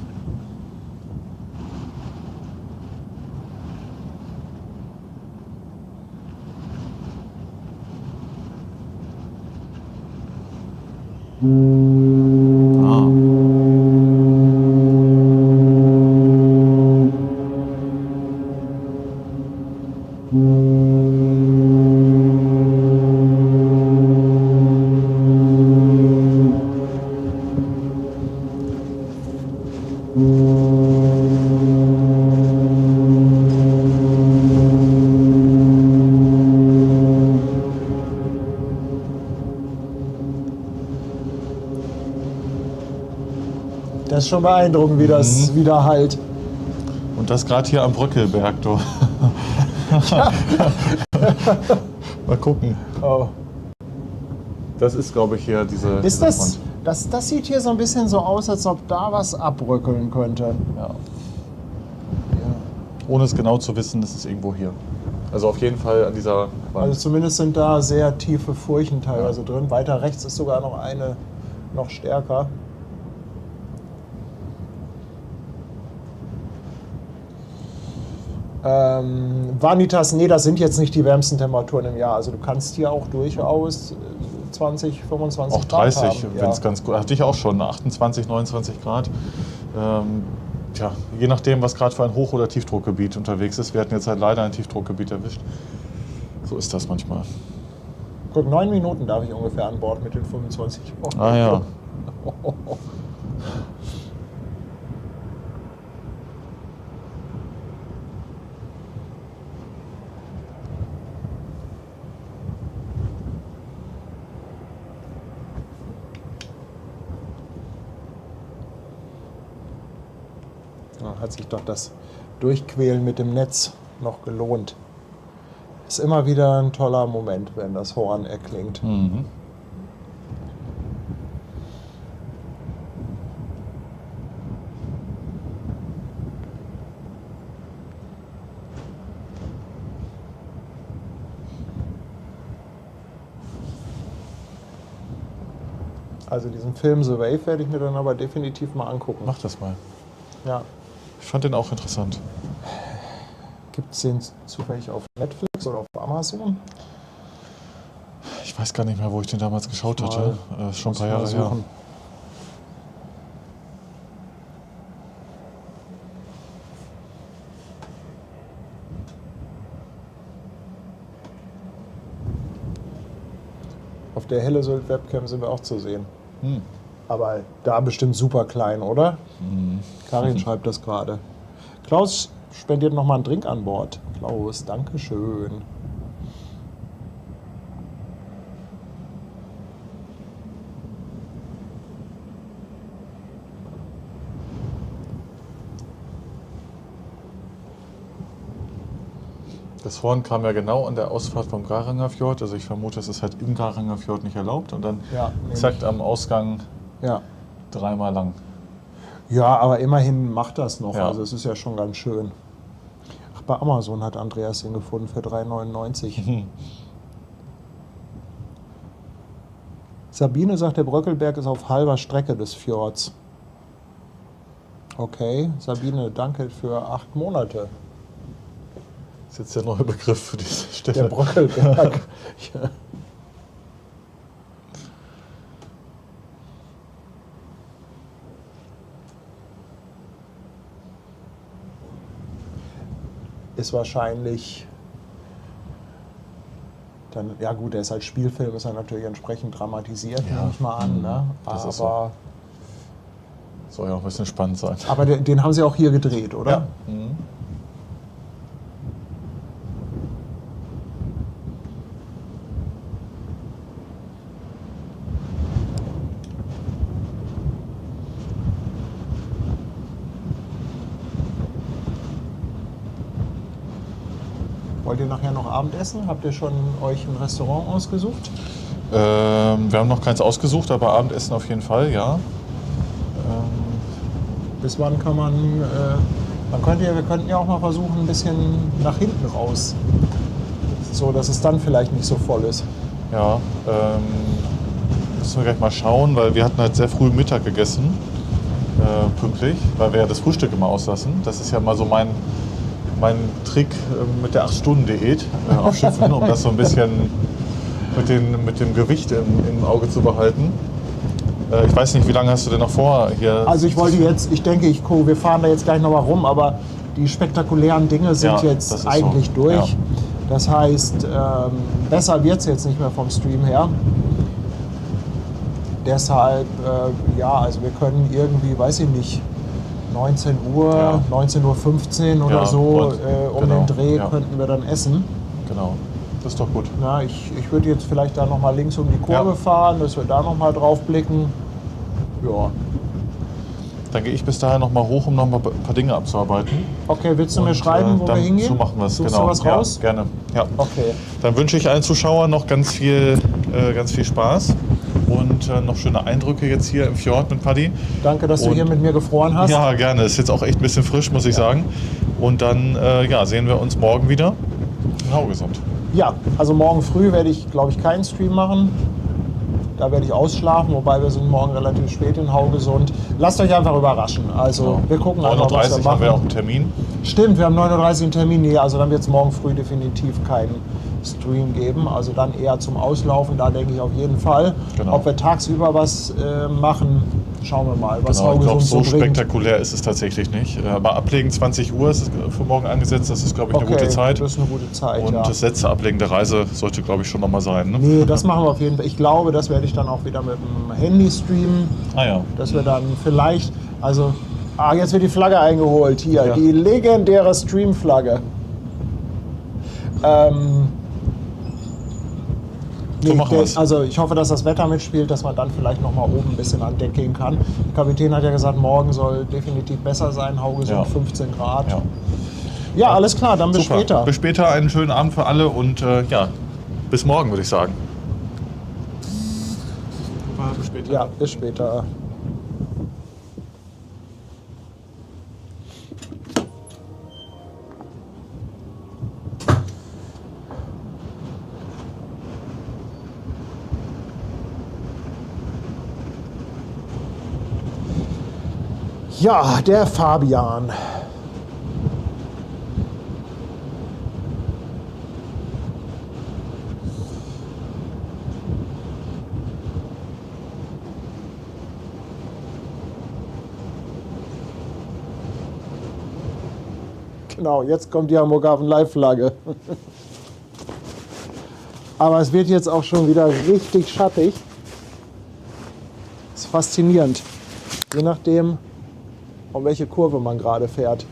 Das ist schon beeindruckend, wie das wieder halt. Und das gerade hier am Bröckelberg, du. Mal gucken. Oh. Das ist, glaube ich, hier diese Ist Front. das sieht hier so ein bisschen so aus, als ob da was abbröckeln könnte. Ja. Ohne es genau zu wissen, ist es irgendwo hier. Also auf jeden Fall an dieser Wand. Also zumindest sind da sehr tiefe Furchen teilweise drin. Weiter rechts ist sogar noch eine, noch stärker. Vanitas, nee, das sind jetzt nicht die wärmsten Temperaturen im Jahr. Also du kannst hier auch durchaus 20, 25 Auch Grad 30, haben. wenn es ganz gut. Hatte ich auch schon, 28, 29 Grad. Tja, je nachdem, was gerade für ein Hoch- oder Tiefdruckgebiet unterwegs ist. Wir hatten jetzt halt leider ein Tiefdruckgebiet erwischt. So ist das manchmal. Guck, 9 Minuten darf ich ungefähr an Bord mit den 25 Euro. Ah ja. Hat sich doch das Durchquälen mit dem Netz noch gelohnt. Ist immer wieder ein toller Moment, wenn das Horn erklingt. Mhm. Also diesen Film The Wave werde ich mir dann aber definitiv mal angucken. Mach das mal. Ja. Ich fand den auch interessant. Gibt es den zufällig auf Netflix oder auf Amazon? Ich weiß gar nicht mehr, wo ich den damals geschaut Mal- hatte. Schon ein paar Jahre her. suchen. Auf der Hillesylt Webcam sind wir auch zu sehen. Hm. Aber da bestimmt super klein, oder? Karin schreibt das gerade. Klaus spendiert nochmal einen Drink an Bord. Klaus, danke schön. Das Horn kam ja genau an der Ausfahrt vom Garanger Fjord. Also ich vermute, es ist halt im Garanger Fjord nicht erlaubt. Und dann Ja, exakt am Ausgang Ja. dreimal lang. Ja, aber immerhin macht das noch. Ja. Also es ist ja schon ganz schön. Ach, bei Amazon hat Andreas ihn gefunden für 3,99. Sabine sagt, der Bröckelberg ist auf halber Strecke des Fjords. Okay, Sabine, danke für 8 Monate. Das ist jetzt der neue Begriff für diese Stelle. Der Brockelberg. Ja. Ist wahrscheinlich dann, ja gut, der ist als Spielfilm, ist er natürlich entsprechend dramatisiert, Ja. nehme ich mal an. Ne? Das ist Aber, Soll ja auch ein bisschen spannend sein. aber den haben sie auch hier gedreht, oder? Ja. Mhm. Wollt ihr nachher noch Abendessen? Habt ihr schon euch ein Restaurant ausgesucht? Wir haben noch keins ausgesucht, aber Abendessen auf jeden Fall, ja. Bis wann kann man, wir könnten ja auch mal versuchen, ein bisschen nach hinten raus. So, dass es dann vielleicht nicht so voll ist. Ja, müssen wir gleich mal schauen, weil wir hatten halt sehr früh Mittag gegessen, pünktlich, weil wir ja das Frühstück immer auslassen. Das ist ja mal so mein Trick mit der 8-Stunden-Diät auf Schiffen, um das so ein bisschen mit dem Gewicht im Auge zu behalten. Ich weiß nicht, wie lange hast du denn noch vor hier? Also ich wollte jetzt, wir fahren da jetzt gleich nochmal rum, aber die spektakulären Dinge sind Ja, jetzt das ist eigentlich so. durch. Ja. Das heißt, besser wird es jetzt nicht mehr vom Stream her. Deshalb, also wir können irgendwie, weiß ich nicht, 19 Uhr, Ja. 19:15 Uhr oder Ja, so um genau, den Dreh ja. könnten wir dann essen. Genau, das ist doch gut. Na, ich würde jetzt vielleicht da nochmal links um die Kurve Ja. fahren, dass wir da nochmal drauf blicken. Ja. Dann gehe ich bis dahin noch mal hoch, um noch mal ein paar Dinge abzuarbeiten. Okay, willst du mir Und, schreiben, wo dann, wir hingehen? So machen wir es, Suchst genau. du was raus? Ja, gerne. Ja. Okay. Dann wünsche ich allen Zuschauern noch ganz viel Spaß und noch schöne Eindrücke jetzt hier im Fjord mit Paddy. Danke, dass du Und- hier mit mir gefroren hast. Ja, gerne. Ist jetzt auch echt ein bisschen frisch, muss ich sagen. Und dann sehen wir uns morgen wieder in Haugesund. Ja, also morgen früh werde ich, glaube ich, keinen Stream machen. Da werde ich ausschlafen, wobei wir sind morgen relativ spät in Haugesund. Lasst euch einfach überraschen. Also wir gucken einfach, was wir 9:30 Uhr haben wir auch machen. einen Termin. Stimmt, wir haben 9:30 Uhr einen Termin. Nee, also dann wird es morgen früh definitiv keinen Stream geben. Also dann eher zum Auslaufen, da denke ich auf jeden Fall. Genau. Ob wir tagsüber was machen, schauen wir mal, was Genau, ich glaube, Haugesund so so bringt. spektakulär ist es tatsächlich nicht. Aber ablegen 20 Uhr ist es für morgen angesetzt. Das ist, glaube ich, eine gute Zeit. Das ist eine gute Zeit, Und ja. das letzte Ablegen der Reise sollte, glaube ich, schon nochmal sein. Ne? Nee, das machen wir auf jeden Fall. Ich glaube, das werde ich dann auch wieder mit dem Handy streamen. Ah ja. Dass wir dann vielleicht, jetzt wird die Flagge eingeholt, hier, Ja. die legendäre Stream-Flagge. So machen wir's. Also ich hoffe, dass das Wetter mitspielt, dass man dann vielleicht noch mal oben ein bisschen an Deck gehen kann. Der Kapitän hat ja gesagt, morgen soll definitiv besser sein, Haugesund Ja. 15 Grad. Ja. Ja, alles klar, dann bis Super. später. Bis später, einen schönen Abend für alle und bis morgen, würde ich sagen. Bis später. Ja, bis später. Ja, der Fabian. Genau, jetzt kommt die Hamburghafen Live-Flagge. Aber es wird jetzt auch schon wieder richtig schattig. Das ist faszinierend. Je nachdem, um welche Kurve man gerade fährt.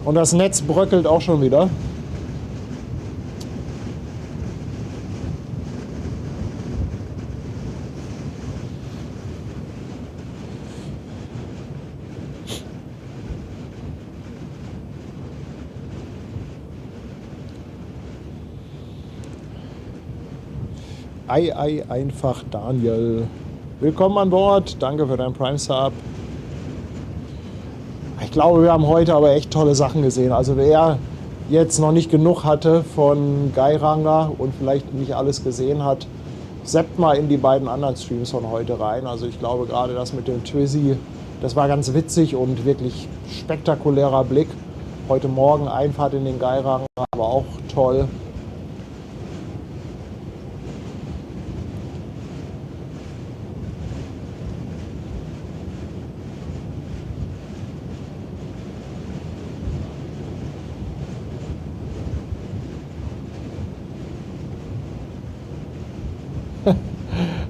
Und das Netz bröckelt auch schon wieder. Einfach Daniel. Willkommen an Bord. Danke für deinen Prime Sub. Ich glaube, wir haben heute aber echt tolle Sachen gesehen. Also wer jetzt noch nicht genug hatte von Geiranger und vielleicht nicht alles gesehen hat, seppt mal in die beiden anderen Streams von heute rein. Also ich glaube gerade das mit dem Twizzy Das war ganz witzig und wirklich spektakulärer Blick. Heute Morgen Einfahrt in den Geiranger, aber auch toll.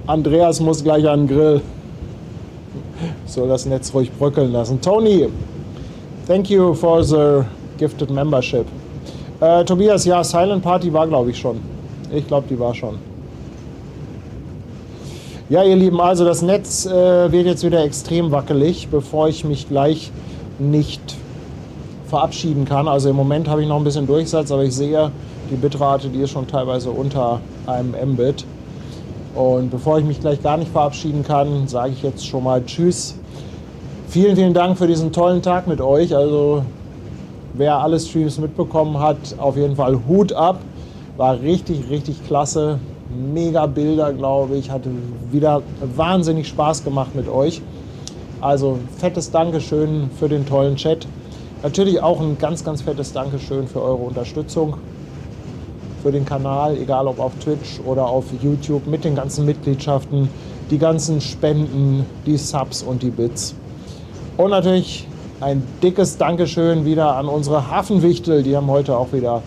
Andreas muss gleich an den Grill. Soll das Netz ruhig bröckeln lassen. Tony, thank you for the gifted membership. Tobias, ja, Silent Party war, glaube ich, schon. Ich glaube, die war schon. Ja, ihr Lieben, also das Netz wird jetzt wieder extrem wackelig, bevor ich mich gleich nicht verabschieden kann. Also im Moment habe ich noch ein bisschen Durchsatz, aber ich sehe, die Bitrate, die ist schon teilweise unter einem Mbit. Und bevor ich mich gleich gar nicht verabschieden kann, sage ich jetzt schon mal Tschüss. Vielen, vielen Dank für diesen tollen Tag mit euch. Also wer alle Streams mitbekommen hat, auf jeden Fall Hut ab. War richtig, richtig klasse. Mega Bilder, glaube ich. Hatte wieder wahnsinnig Spaß gemacht mit euch. Also fettes Dankeschön für den tollen Chat. Natürlich auch ein ganz, ganz fettes Dankeschön für eure Unterstützung. Für den Kanal, egal ob auf Twitch oder auf YouTube, mit den ganzen Mitgliedschaften, die ganzen Spenden, die Subs und die Bits. Und natürlich ein dickes Dankeschön wieder an unsere Hafenwichtel, die haben heute auch wieder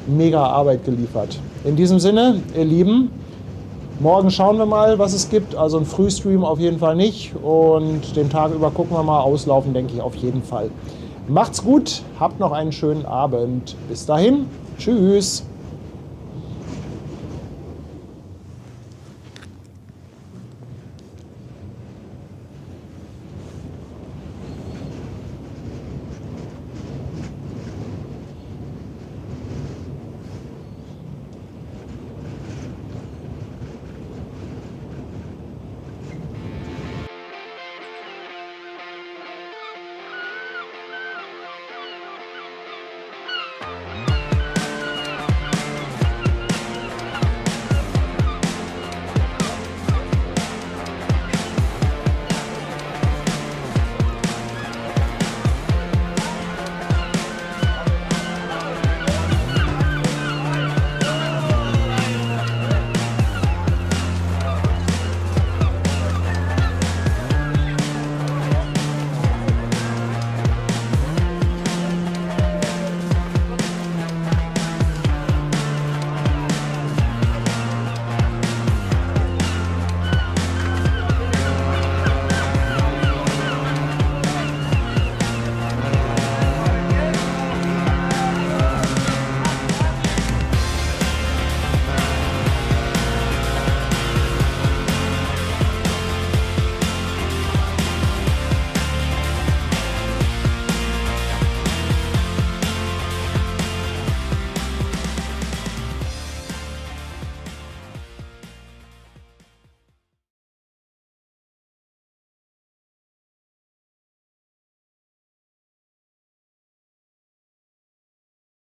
mega Arbeit geliefert. In diesem Sinne, ihr Lieben, morgen schauen wir mal, was es gibt. Also ein Frühstream auf jeden Fall nicht und den Tag über gucken wir mal, auslaufen denke ich auf jeden Fall. Macht's gut, habt noch einen schönen Abend. Bis dahin, tschüss.